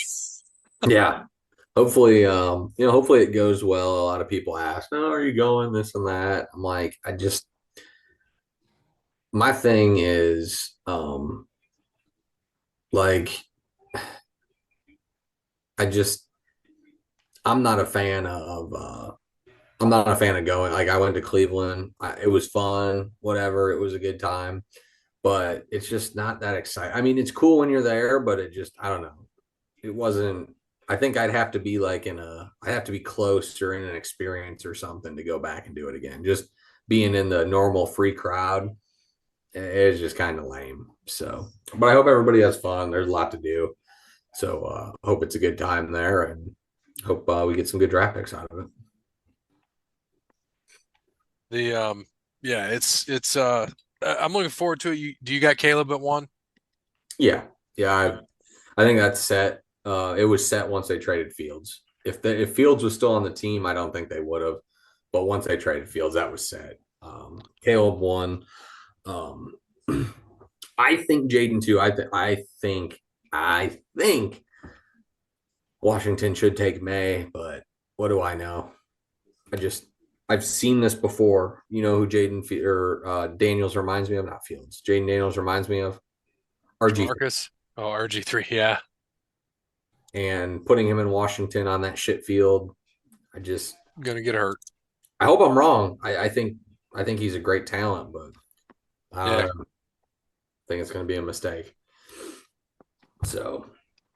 Yeah. Hopefully, hopefully it goes well. A lot of people ask, "Oh, are you going this and that?" I'm like, my thing is like I just I'm not a fan of I'm not a fan of going. Like I went to Cleveland. It was fun, whatever. It was a good time, but it's just not that exciting. I mean, it's cool when you're there, but it just I don't know. It wasn't. I think I'd have to be like I'd have to be close or in an experience or something to go back and do it again. Just being in the normal free crowd is just kind of lame. So, but I hope everybody has fun. There's a lot to do. So, hope it's a good time there and hope we get some good draft picks out of it. The yeah, it's I'm looking forward to it. Do you got Caleb at one? Yeah, yeah. I think that's set. It was set once they traded Fields. If Fields was still on the team, I don't think they would have. But once they traded Fields, that was set. Caleb won. Um, I think Jaden too. I think Washington should take May, but what do I know? I've seen this before. You know who Daniels reminds me of? Not Fields. Jaden Daniels reminds me of RG. Marcus? Oh, RG3, yeah. And putting him in Washington on that shit field, Gonna get hurt. I hope I'm wrong. I think he's a great talent, but I think it's going to be a mistake. So,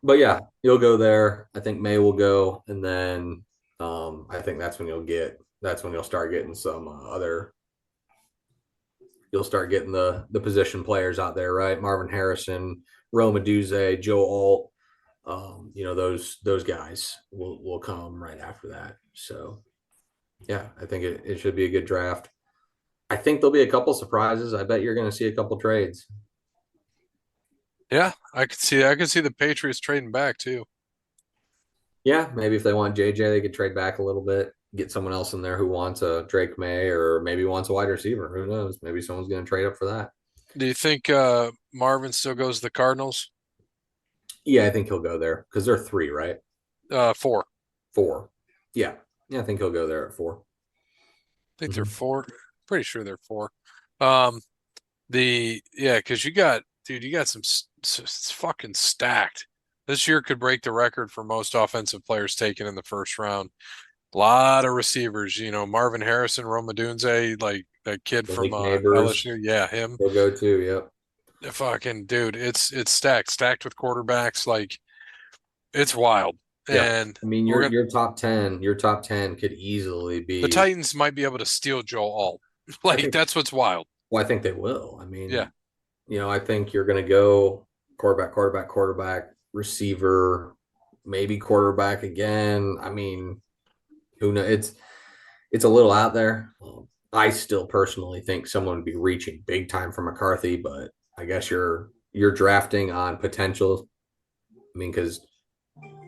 but yeah, you'll go there. I think May will go, and then I think that's when you'll start getting some other. You'll start getting the position players out there, right? Marvin Harrison, Roma Duze, Joe Alt. Those guys will come right after that. So, yeah, I think it should be a good draft. I think there'll be a couple surprises. I bet you're going to see a couple trades. Yeah, I could see the Patriots trading back too. Yeah, maybe if they want JJ, they could trade back a little bit, get someone else in there who wants a Drake May or maybe wants a wide receiver. Who knows? Maybe someone's going to trade up for that. Do you think Marvin still goes to the Cardinals? Yeah, I think he'll go there because they're 3, right? 4. 4. Yeah. Yeah, I think he'll go there at 4. I think they're 4. Pretty sure they're 4. Because you got some it's fucking stacked. This year could break the record for most offensive players taken in the first round. A lot of receivers, Marvin Harrison, Roma Dunze, like that kid from Neighbors. LSU. Yeah, him. He'll go too. Yep. Fucking dude, it's stacked with quarterbacks. Like it's wild. Yeah. And I mean, your top 10 could easily be the Titans might be able to steal Joe Alt. Like that's what's wild. Well, I think they will. I mean, Yeah. I think you're going to go quarterback, receiver, maybe quarterback again. I mean, who knows? It's a little out there. I still personally think someone would be reaching big time for McCarthy, but I guess you're drafting on potential. I mean, because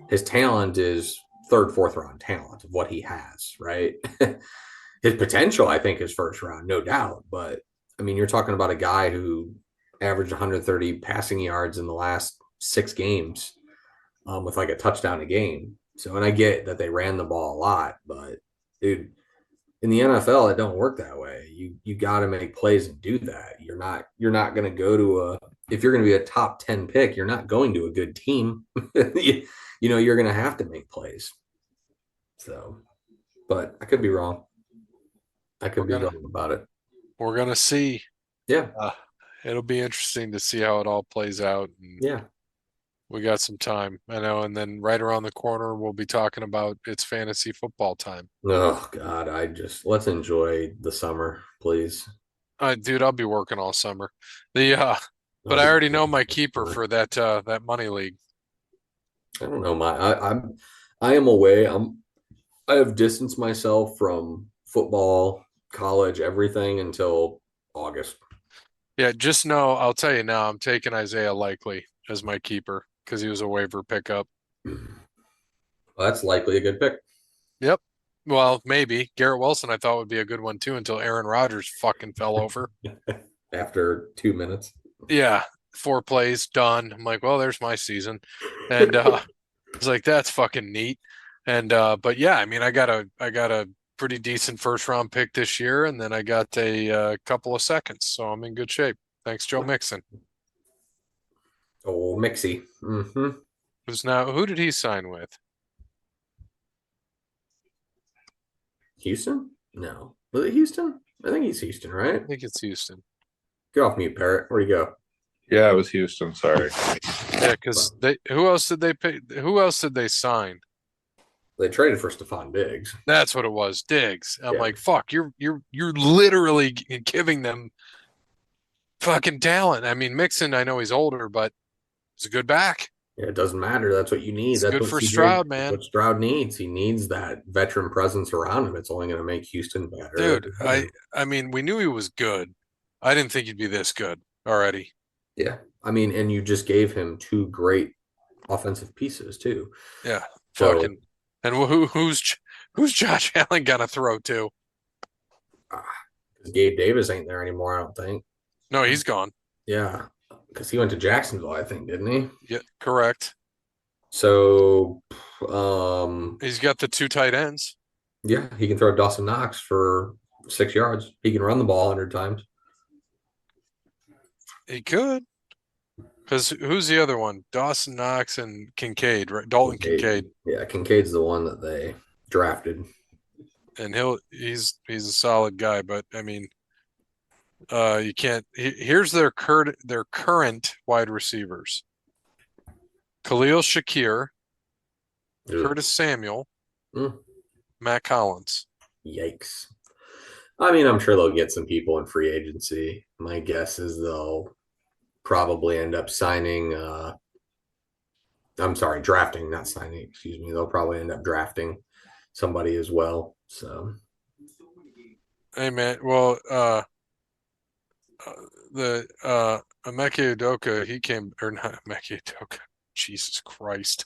his talent is third, fourth round talent of what he has, right? His potential, I think, is first round, no doubt. But I mean, you're talking about a guy who averaged 130 passing yards in the last 6 games with like a touchdown a game. So, and I get that they ran the ball a lot, but dude, in the NFL, it don't work that way. You got to make plays and do that. You're not going to go to if you're going to be a top 10 pick, you're not going to a good team. You're going to have to make plays. So, but I could be wrong. I could be wrong about it. We're gonna see. Yeah. It'll be interesting to see how it all plays out. And yeah. We got some time, I know, and then right around the corner we'll be talking about it's fantasy football time. Oh God, let's enjoy the summer, please. Dude, I'll be working all summer. But I already know my keeper for that money league. I don't know I am away. I have distanced myself from football, college, everything until August. Yeah, just know, I'll tell you now, I'm taking Isaiah Likely as my keeper because he was a waiver pickup. Well, that's likely a good pick. Yep. Well, maybe. Garrett Wilson I thought would be a good one too until Aaron Rodgers fucking fell over. After 2 minutes. Yeah. 4 plays, done. I'm like, well, there's my season. And I was like, that's fucking neat. And but yeah, I mean, I gotta pretty decent first round pick this year, and then I got a couple of seconds, so I'm in good shape. Thanks, Joe Mixon. Oh, Mixie. Mm-hmm. Who did he sign with? Houston? No. Was it Houston? I think he's Houston, right? I think it's Houston. Get off mute, Parrot. Where'd you go? Yeah, it was Houston. Sorry. Yeah, because who else did they pay? Who else did they sign? They traded for Stephon Diggs. That's what it was, Diggs. I'm Yeah. like, fuck, you're literally giving them fucking talent. I mean, Mixon, I know he's older, but he's a good back. Yeah, it doesn't matter. That's what you need. It's That's good what for CJ, Stroud, that's man. what Stroud needs. He needs that veteran presence around him. It's only going to make Houston better. Dude, I mean, we knew he was good. I didn't think he'd be this good already. Yeah. I mean, and you just gave him two great offensive pieces too. Yeah. So, Fucking. And who's Josh Allen gonna throw to? Gabe Davis ain't there anymore, I don't think. No, he's gone. Yeah. Because he went to Jacksonville, I think, didn't he? Yeah, correct. So, He's got the two tight ends. yeah, he can throw Dawson Knox for 6 yards. He can run the ball 100 times. He could. Because who's the other one? Dawson Knox and Kincaid, right? Dalton Kincaid. Yeah, Kincaid's the one that they drafted. And he's a solid guy, but I mean, you can't. Here's their current wide receivers: Khalil Shakir, Ugh. Curtis Samuel, Mm. Matt Collins. Yikes. I mean, I'm sure they'll get some people in free agency. My guess is they'll probably end up signing. I'm sorry, drafting, not signing. Excuse me. They'll probably end up drafting somebody as well. So, Hey man, well, the Emeka Udoka, he came or not Emeka Udoka. Jesus Christ.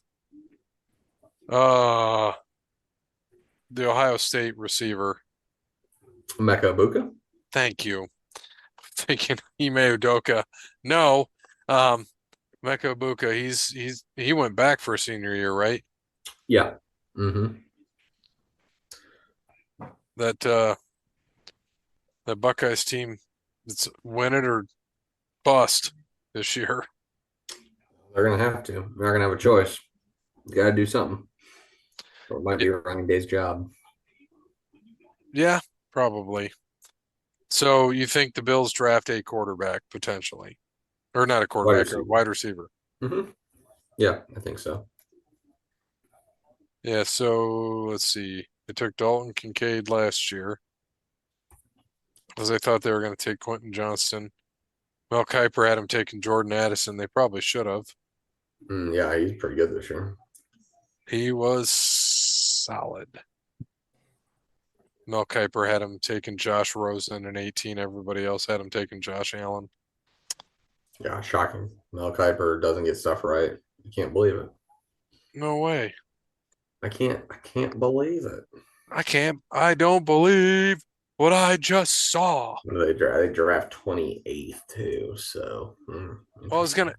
The Ohio State receiver. Emeka Egbuka. Thank you. Thinking Ime Udoka. No, Emeka Egbuka. He went back for a senior year, right? Yeah. Mm-hmm. That the Buckeyes team, it's win it or bust this year. They're gonna have to. They're not gonna have a choice. You gotta do something. Or it might be running day's job. Yeah, probably. So you think the Bills draft a quarterback potentially, or not a quarterback, a wide receiver? Mm-hmm. Yeah, I think so. Yeah. So let's see. They took Dalton Kincaid last year, because they thought they were going to take Quentin Johnston. Mel Kiper had him taking Jordan Addison. They probably should have. Yeah, he's pretty good this year. He was solid. Mel Kiper had him taking Josh Rosen in 18. Everybody else had him taking Josh Allen. Yeah, shocking. Mel Kiper doesn't get stuff right. You can't believe it. No way. I can't believe it. I don't believe what I just saw. They draft 28th too. So, well, I was gonna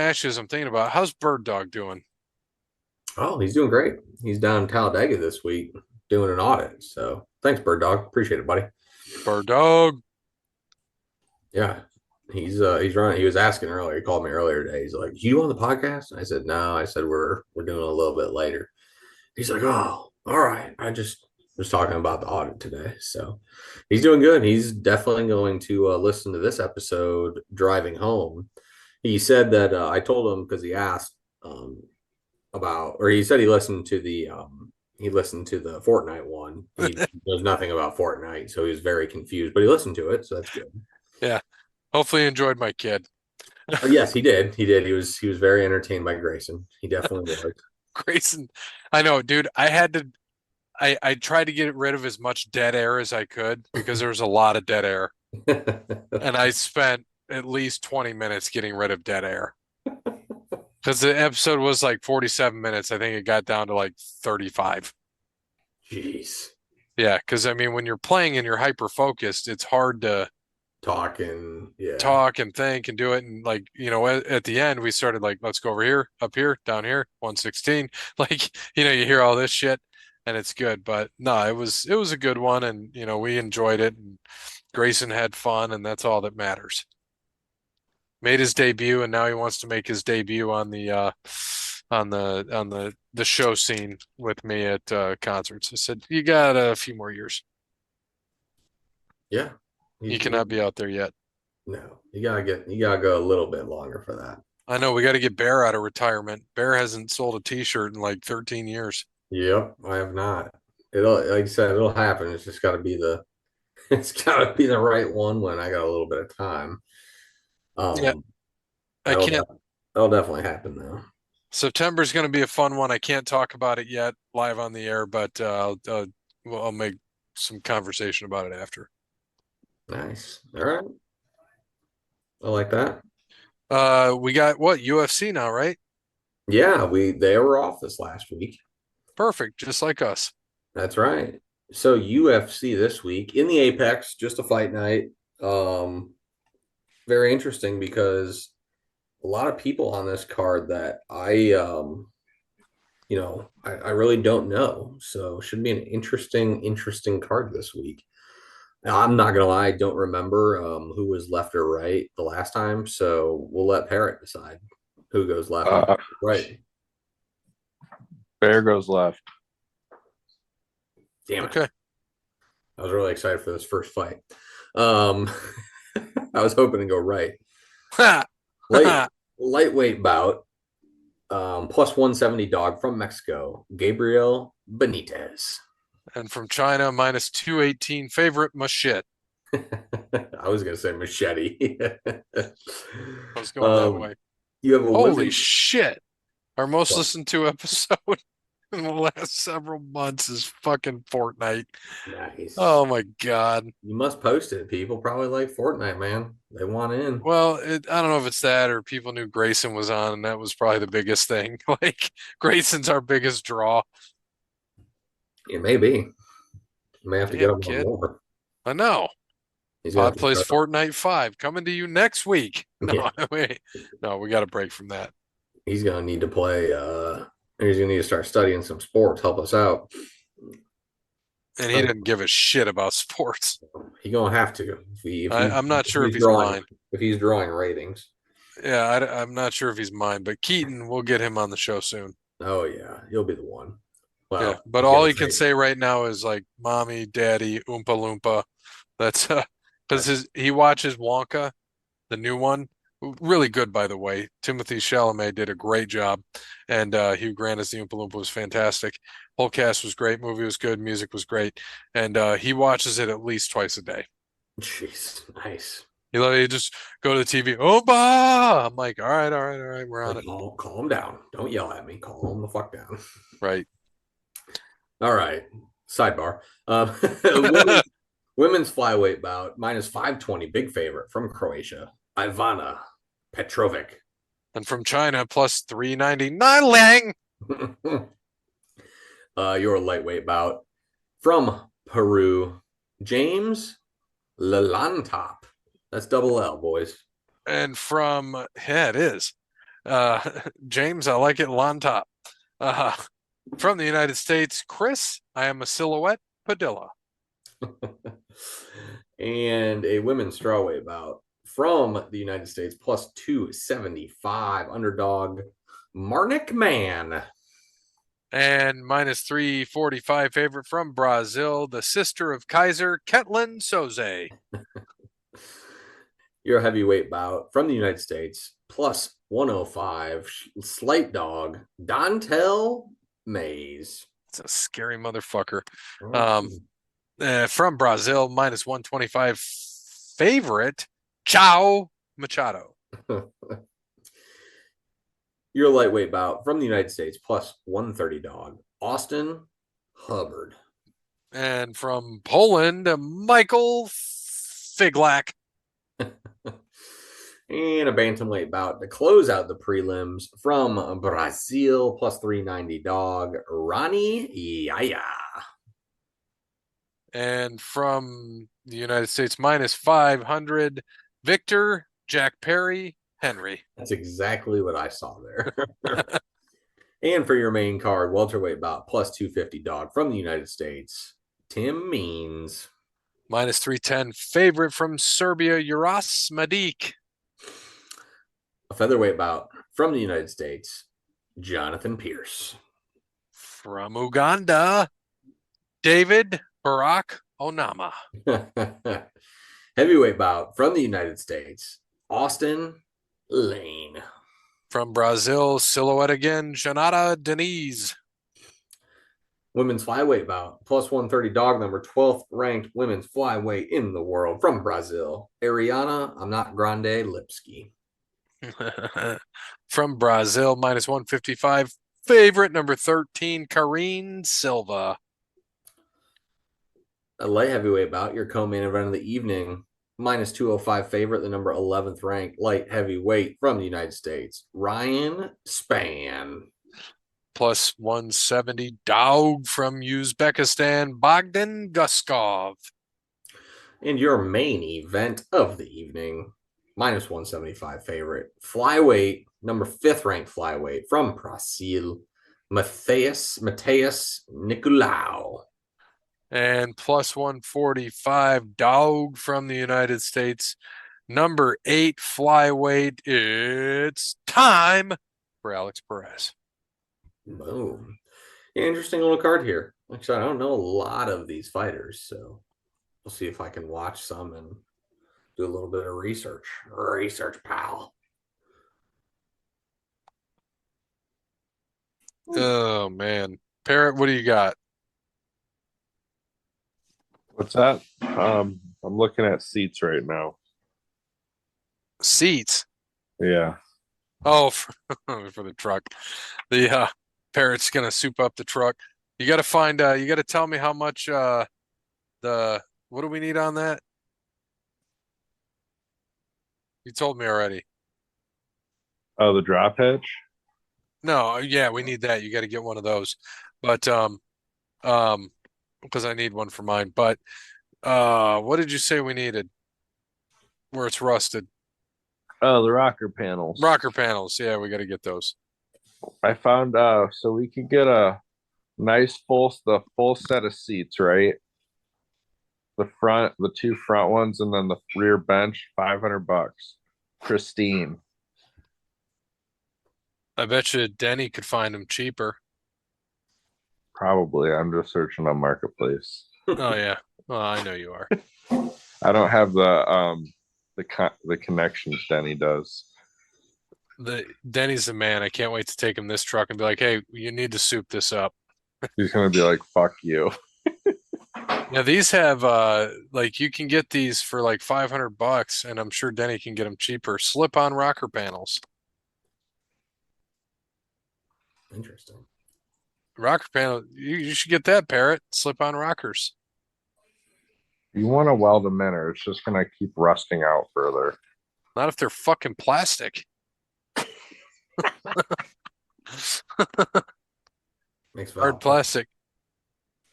ask you as I'm thinking about how's Bird Dog doing? Oh, he's doing great. He's down in Talladega this week doing an audit. So thanks, Bird Dog. Appreciate it, buddy. Bird Dog. Yeah. He's running. He was asking earlier. He called me earlier today. He's like, "You on the podcast?" I said, "No." I said, "We're doing a little bit later." He's like, "Oh, all right." I just was talking about the audit today. So he's doing good. He's definitely going to listen to this episode driving home. He said that I told him because he asked he said he listened to the Fortnite one. He knows nothing about Fortnite, so he was very confused, but he listened to it, so that's good. Yeah. Hopefully he enjoyed my kid. Yes, he did. He did. He was very entertained by Grayson. He definitely was. Grayson, I know, dude. I tried to get rid of as much dead air as I could because there was a lot of dead air. And I spent at least 20 minutes getting rid of dead air. Because the episode was like 47 minutes. I think it got down to like 35. Jeez. Yeah, because I mean, when you're playing and you're hyper focused, it's hard to talk and think and do it. And like, at the end, we started like, let's go over here, up here, down here, 116. Like, you hear all this shit. and it's good. But no, it was a good one, and we enjoyed it, and Grayson had fun, and that's all that matters. Made his debut, and now he wants to make his debut on the show scene with me at concerts. I said, "You got a few more years. Yeah. You cannot be out there yet." No, you gotta go a little bit longer for that. I know we got to get Bear out of retirement. Bear hasn't sold a T-shirt in like 13 years. Yep, I have not. It'll, like I said, it'll happen. It's just gotta be it's gotta be the right one when I got a little bit of time. Yeah, Um, I that'll can't. that'll definitely happen though. September's going to be a fun one. I can't talk about it yet live on the air, but I'll make some conversation about it after. Nice. All right. I like that. We got what UFC now, right? Yeah, they were off this last week. Perfect, just like us. That's right. So UFC this week in the Apex, just a fight night. Um, very interesting because a lot of people on this card that I really don't know. So should be an interesting card this week. Now, I'm not gonna lie, I don't remember who was left or right the last time, so we'll let Parrot decide who goes left and right. Bear goes left. Damn it. Okay. I was really excited for this first fight. Um, I was hoping to go right. Lightweight bout, plus 170 dog from Mexico, Gabriel Benitez. And from China, minus 218 favorite Machit. I was gonna say machete. I was going that way. You have a Holy shit. Our most listened to episode in the last several months is fucking Fortnite. Nice. Oh my God. You must post it. People probably like Fortnite, man. They want in. Well, I don't know if it's that or people knew Grayson was on, and that was probably the biggest thing. Like, Grayson's our biggest draw. It may be. You may have to get Damn, him on kid. more. I know. He's gonna have Pod to plays start. Fortnite 5 coming to you next week. No, Yeah. wait. No, we got a break from that. He's gonna need to play. He's gonna need to start studying some sports. Help us out. And he didn't give a shit about sports. He's gonna have to. I'm not sure if he's drawing, mine. if he's drawing ratings. Yeah, I'm not sure if he's mine, but Keaton, we'll get him on the show soon. Oh yeah, you'll be the one. Well, Yeah, but all he can say right now is like mommy, daddy, oompa loompa. That's because he watches Wonka, the new one. Really good, by the way. Timothy Chalamet did a great job, and Hugh Grant as the Oompa Loompa was fantastic. Whole cast was great. Movie was good. Music was great, and he watches it at least twice a day. Jeez, nice. He just go to the TV. Oompa! I'm like, all right, we're on it. Calm down. Don't yell at me. Calm the fuck down. Right. All right. Sidebar. Women's flyweight bout minus 520. Big favorite from Croatia. Ivana Petrovic. And from China, plus 399 Lang. Your lightweight bout from Peru. James Lalantop. That's double L, boys. And from, yeah, it is. James, I like it, Lantop. From the United States, Chris, I am a silhouette, Padilla. And a women's strawweight bout from the United States, plus 275 underdog, Marnik Man. And minus 345 favorite from Brazil, the sister of Kaiser, Ketlin Soze. Your heavyweight bout from the United States, plus 105, slight dog, Dontel Mays. It's a scary motherfucker. From Brazil, minus 125 favorite, Ciao Machado. Your lightweight bout from the United States, plus 130 dog, Austin Hubbard. And from Poland, Michael Figlak. And a bantamweight bout to close out the prelims from Brazil, plus 390 dog, Ronnie Yaya. And from the United States, minus 500, Victor Jack Perry Henry. That's exactly what I saw there. And for your main card, welterweight bout plus 250 dog from the United States, Tim Means. Minus 310 favorite from Serbia, Uras Madik. A featherweight bout from the United States, Jonathan Pierce. From Uganda, David Barack Onama. Heavyweight bout from the United States, Austin Lane. From Brazil, silhouette again, Janata Denise. Women's flyweight bout, plus 130 dog number, 12th ranked women's flyweight in the world from Brazil, Ariana, I'm not Grande Lipski. From Brazil, minus 155, favorite number 13, Karine Silva. A light heavyweight bout, your co-main event of the evening, minus 205 favorite, the number 11th ranked light heavyweight from the United States, Ryan Spann. Plus 170, dog from Uzbekistan, Bogdan Guskov. And your main event of the evening, minus 175 favorite, flyweight, number 5th ranked flyweight from Brazil, Mateus Nicolau. And plus 145, dog from the United States, number 8 flyweight. It's time for Alex Perez. Boom. Yeah, interesting little card here. Actually, I don't know a lot of these fighters, so we'll see if I can watch some and do a little bit of research. Research, pal. Oh, man. Parrot, what do you got? What's that? I'm looking at seats right now. Seats? Yeah. Oh, for the truck. The Parrot's going to soup up the truck. You got to find, you got to tell me how much what do we need on that? You told me already. Oh, the drop hitch? No, yeah, we need that. You got to get one of those. But because I need one for mine. But what did you say we needed? Where it's rusted. Oh, the rocker panels. Rocker panels. Yeah, we got to get those. I found so we could get a nice the full set of seats, right? The two front ones, and then the rear bench, $500. Pristine. I bet you Denny could find them cheaper. Probably. I'm just searching on Marketplace. Oh yeah. Well, I know you are. I don't have the connections Denny does. Denny's the man. I can't wait to take him this truck and be like, hey, you need to soup this up. He's gonna be like, fuck you. Now these have like you can get these for like $500, and I'm sure Denny can get them cheaper. Slip-on rocker panels. Interesting. Rocker panel. You should get that, Parrot. Slip-on rockers. You want to weld them in, or it's just gonna keep rusting out further. Not if they're fucking plastic. Makes Hard plastic.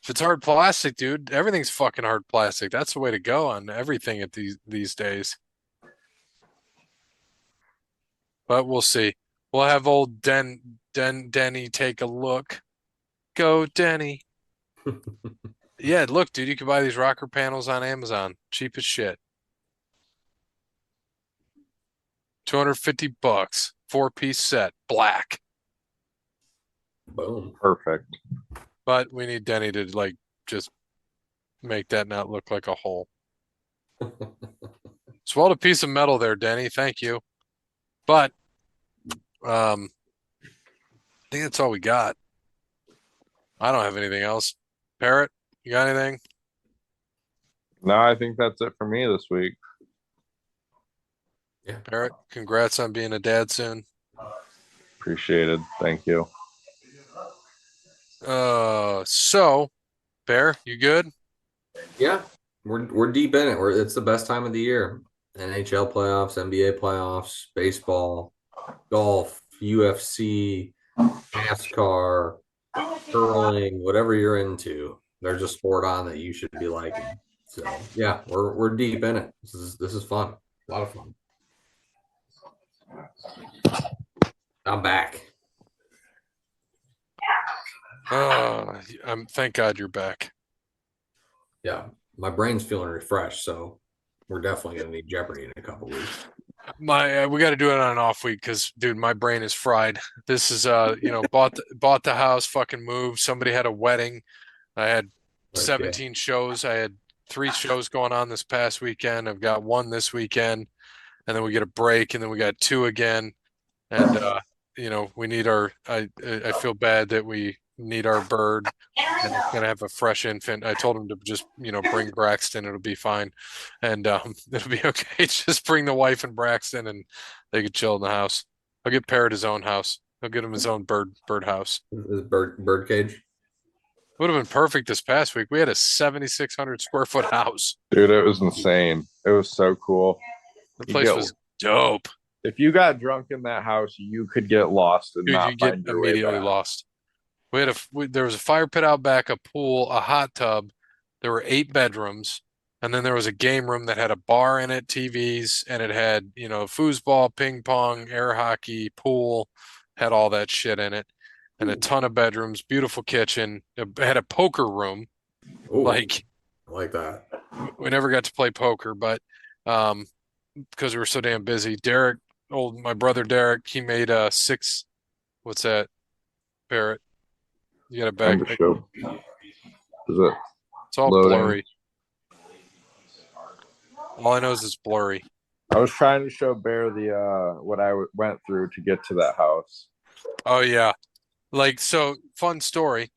If it's hard plastic, dude, everything's fucking hard plastic. That's the way to go on everything at these days. But we'll see. We'll have old Denny take a look. Go, Denny. Yeah, look, dude, you can buy these rocker panels on Amazon. Cheap as shit. $250. 4-piece set. Black. Boom. Perfect. But we need Denny to like just make that not look like a hole. Swelled a piece of metal there, Denny. Thank you. But I think that's all we got. I don't have anything else. Parrot, you got anything? No, I think that's it for me this week. Yeah. Parrot, congrats on being a dad soon. Appreciated. Thank you. So, Bear, you good? Yeah, we're deep in it. It's the best time of the year. NHL playoffs, NBA playoffs, baseball, golf, UFC, NASCAR, curling, whatever you're into. There's a sport on that you should be liking. So yeah, we're deep in it. This is fun. A lot of fun. I'm back. Thank God you're back. Yeah, my brain's feeling refreshed, so we're definitely gonna need Jeopardy in a couple weeks. We got to do it on an off week because, dude, my brain is fried. This is bought the house, fucking moved. Somebody had a wedding. I had Okay. 17 shows. I had 3 shows going on this past weekend. I've got one this weekend, and then we get a break, and then we got 2 again. And we need our. I feel bad that we need our bird, and it's gonna have a fresh infant. I told him to just bring Braxton. It'll be fine, and it'll be okay. Just bring the wife and Braxton, and they could chill in the house. I'll get Parrot his own house. I'll get him his own bird house. This bird cage. Would have been perfect this past week. We had a 7,600 square foot house. Dude, it was insane. It was so cool. The place was dope. If you got drunk in that house, you could get lost and Dude, not you get find your way immediately back. lost. There was a fire pit out back, a pool, a hot tub. There were 8 bedrooms, and then there was a game room that had a bar in it, TVs, and it had, foosball, ping pong, air hockey, pool, had all that shit in it, and a ton of bedrooms, beautiful kitchen. It had a poker room. Ooh, Like I like that. we never got to play poker, but because we were so damn busy. My brother Derek, he made 6. What's that, Parrot? You got a back. Show. Is it It's all loading? blurry. All I know is it's blurry. I was trying to show Bear the what I went through to get to that house. Oh yeah. So fun story.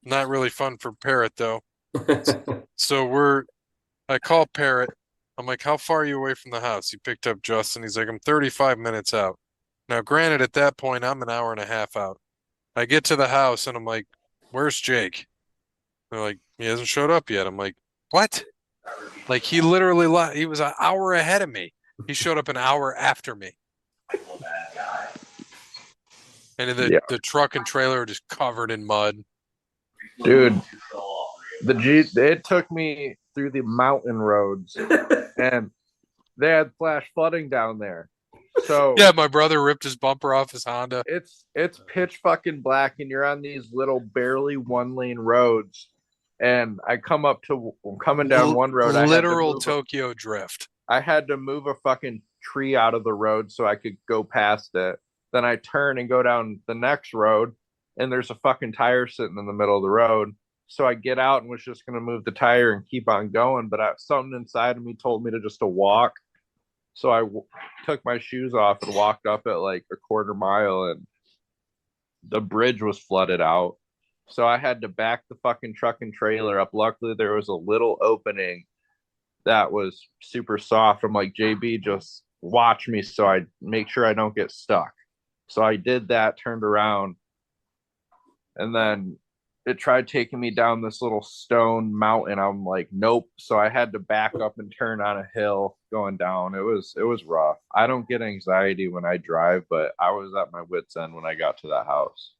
Not really fun for Parrot though. So I call Parrot. I'm like, how far are you away from the house? He picked up Justin. He's like, I'm 35 minutes out. Now, granted, at that point, I'm an hour and a half out. I get to the house and I'm like, where's Jake? They're like, he hasn't showed up yet. I'm like, what? Like he literally he was an hour ahead of me. He showed up an hour after me. And the truck and trailer are just covered in mud. Dude, it took me through the mountain roads and they had flash flooding down there. So yeah, my brother ripped his bumper off his Honda. It's pitch fucking black and you're on these little barely 1-lane roads. And I'm coming down one road. Literal Tokyo drift. I had to move a fucking tree out of the road so I could go past it. Then I turn and go down the next road, and there's a fucking tire sitting in the middle of the road. So I get out and was just going to move the tire and keep on going. But something inside of me told me to walk. So I took my shoes off and walked up at like a quarter mile, and the bridge was flooded out. So I had to back the fucking truck and trailer up. Luckily, there was a little opening that was super soft. I'm like, JB, just watch me so I make sure I don't get stuck. So I did that, turned around, and then it tried taking me down this little stone mountain. I'm like, nope. So I had to back up and turn on a hill going down. It was rough. I don't get anxiety when I drive, but I was at my wit's end when I got to that house.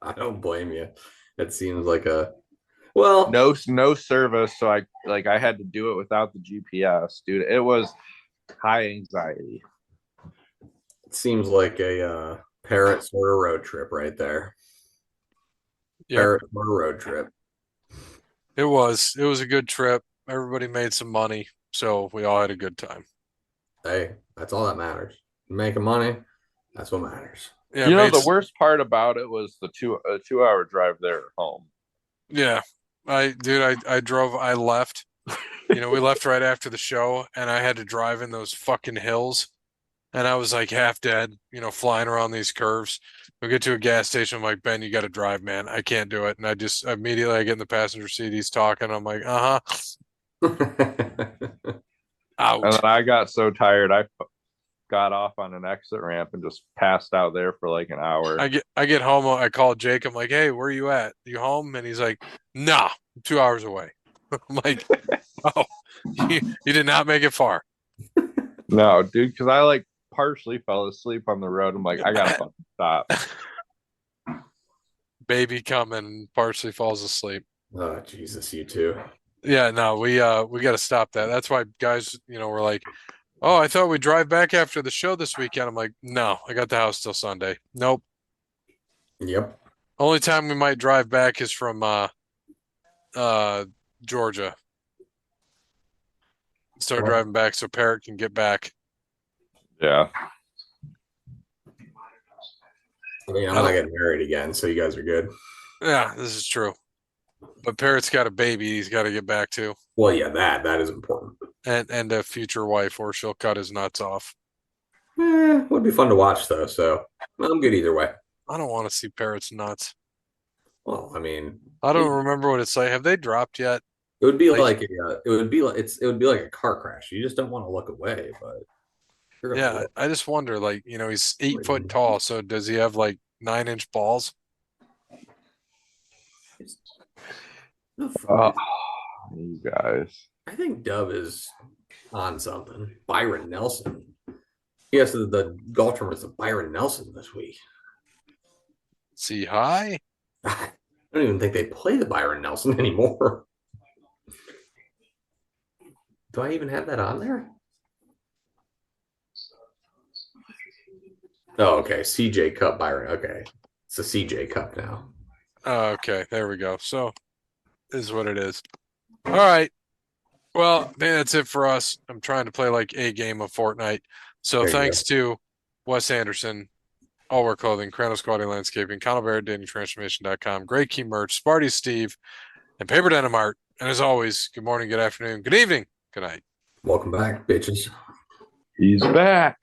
I don't blame you. It seems like no service, so I had to do it without the GPS, dude. It was high anxiety. It seems like a Parrot sort of road trip right there. Yep. Parrot sort of road trip. It was a good trip. Everybody made some money, so we all had a good time. Hey, that's all that matters. Making money, that's what matters. Yeah, the worst part about it was the 2-hour drive there home. Yeah. I left. We left right after the show, and I had to drive in those fucking hills, and I was like half dead, flying around these curves. We get to a gas station. I'm like, Ben, you got to drive, man. I can't do it. And I just immediately I get in the passenger seat. He's talking. I'm like, Ouch. And then I got so tired, I got off on an exit ramp and just passed out there for like an hour. I get home. I call Jake. I'm like, hey, where are you at? You home? And he's like, nah, I'm 2 hours away. I'm like, oh, you did not make it far. No, dude, because I like partially fell asleep on the road. I'm like, I gotta fucking stop. Baby coming, partially falls asleep. Oh Jesus, you too. Yeah, no, we got to stop that. That's why guys, were like, oh, I thought we'd drive back after the show this weekend. I'm like, no, I got the house till Sunday. Nope. Yep. Only time we might drive back is from Georgia. Start driving back so Parrot can get back. Yeah. I mean, I'm not getting married again, so you guys are good. Yeah, this is true. But Parrot's got a baby he's got to get back to. Well, yeah, that is important. And a future wife, or she'll cut his nuts off. Would be fun to watch though, so I'm good either way. I don't want to see Parrot's nuts. Well, I mean, I don't remember what it's like. Have they dropped yet? it would be like it would be like a car crash. You just don't want to look away, but yeah, I just wonder, like, he's 8 foot tall, so does he have like 9-inch balls? You guys. I think Dub is on something. Byron Nelson. Yes, the golf tournament is Byron Nelson this week. See, high? I don't even think they play the Byron Nelson anymore. Do I even have that on there? Oh, okay. CJ Cup Byron. Okay. It's a CJ Cup now. Oh, okay. There we go. So, this is what it is. All right. Well, man, that's it for us. I'm trying to play like a game of Fortnite. So, thanks to Wes Anderson, All Wear Clothing, Kranos Quality Landscaping, Connell Barrett, DatingTransformation.com, Great Key Merch, Sparty Steve, and Paper Denim Art. And as always, good morning, good afternoon, good evening, good night. Welcome back, bitches. He's back.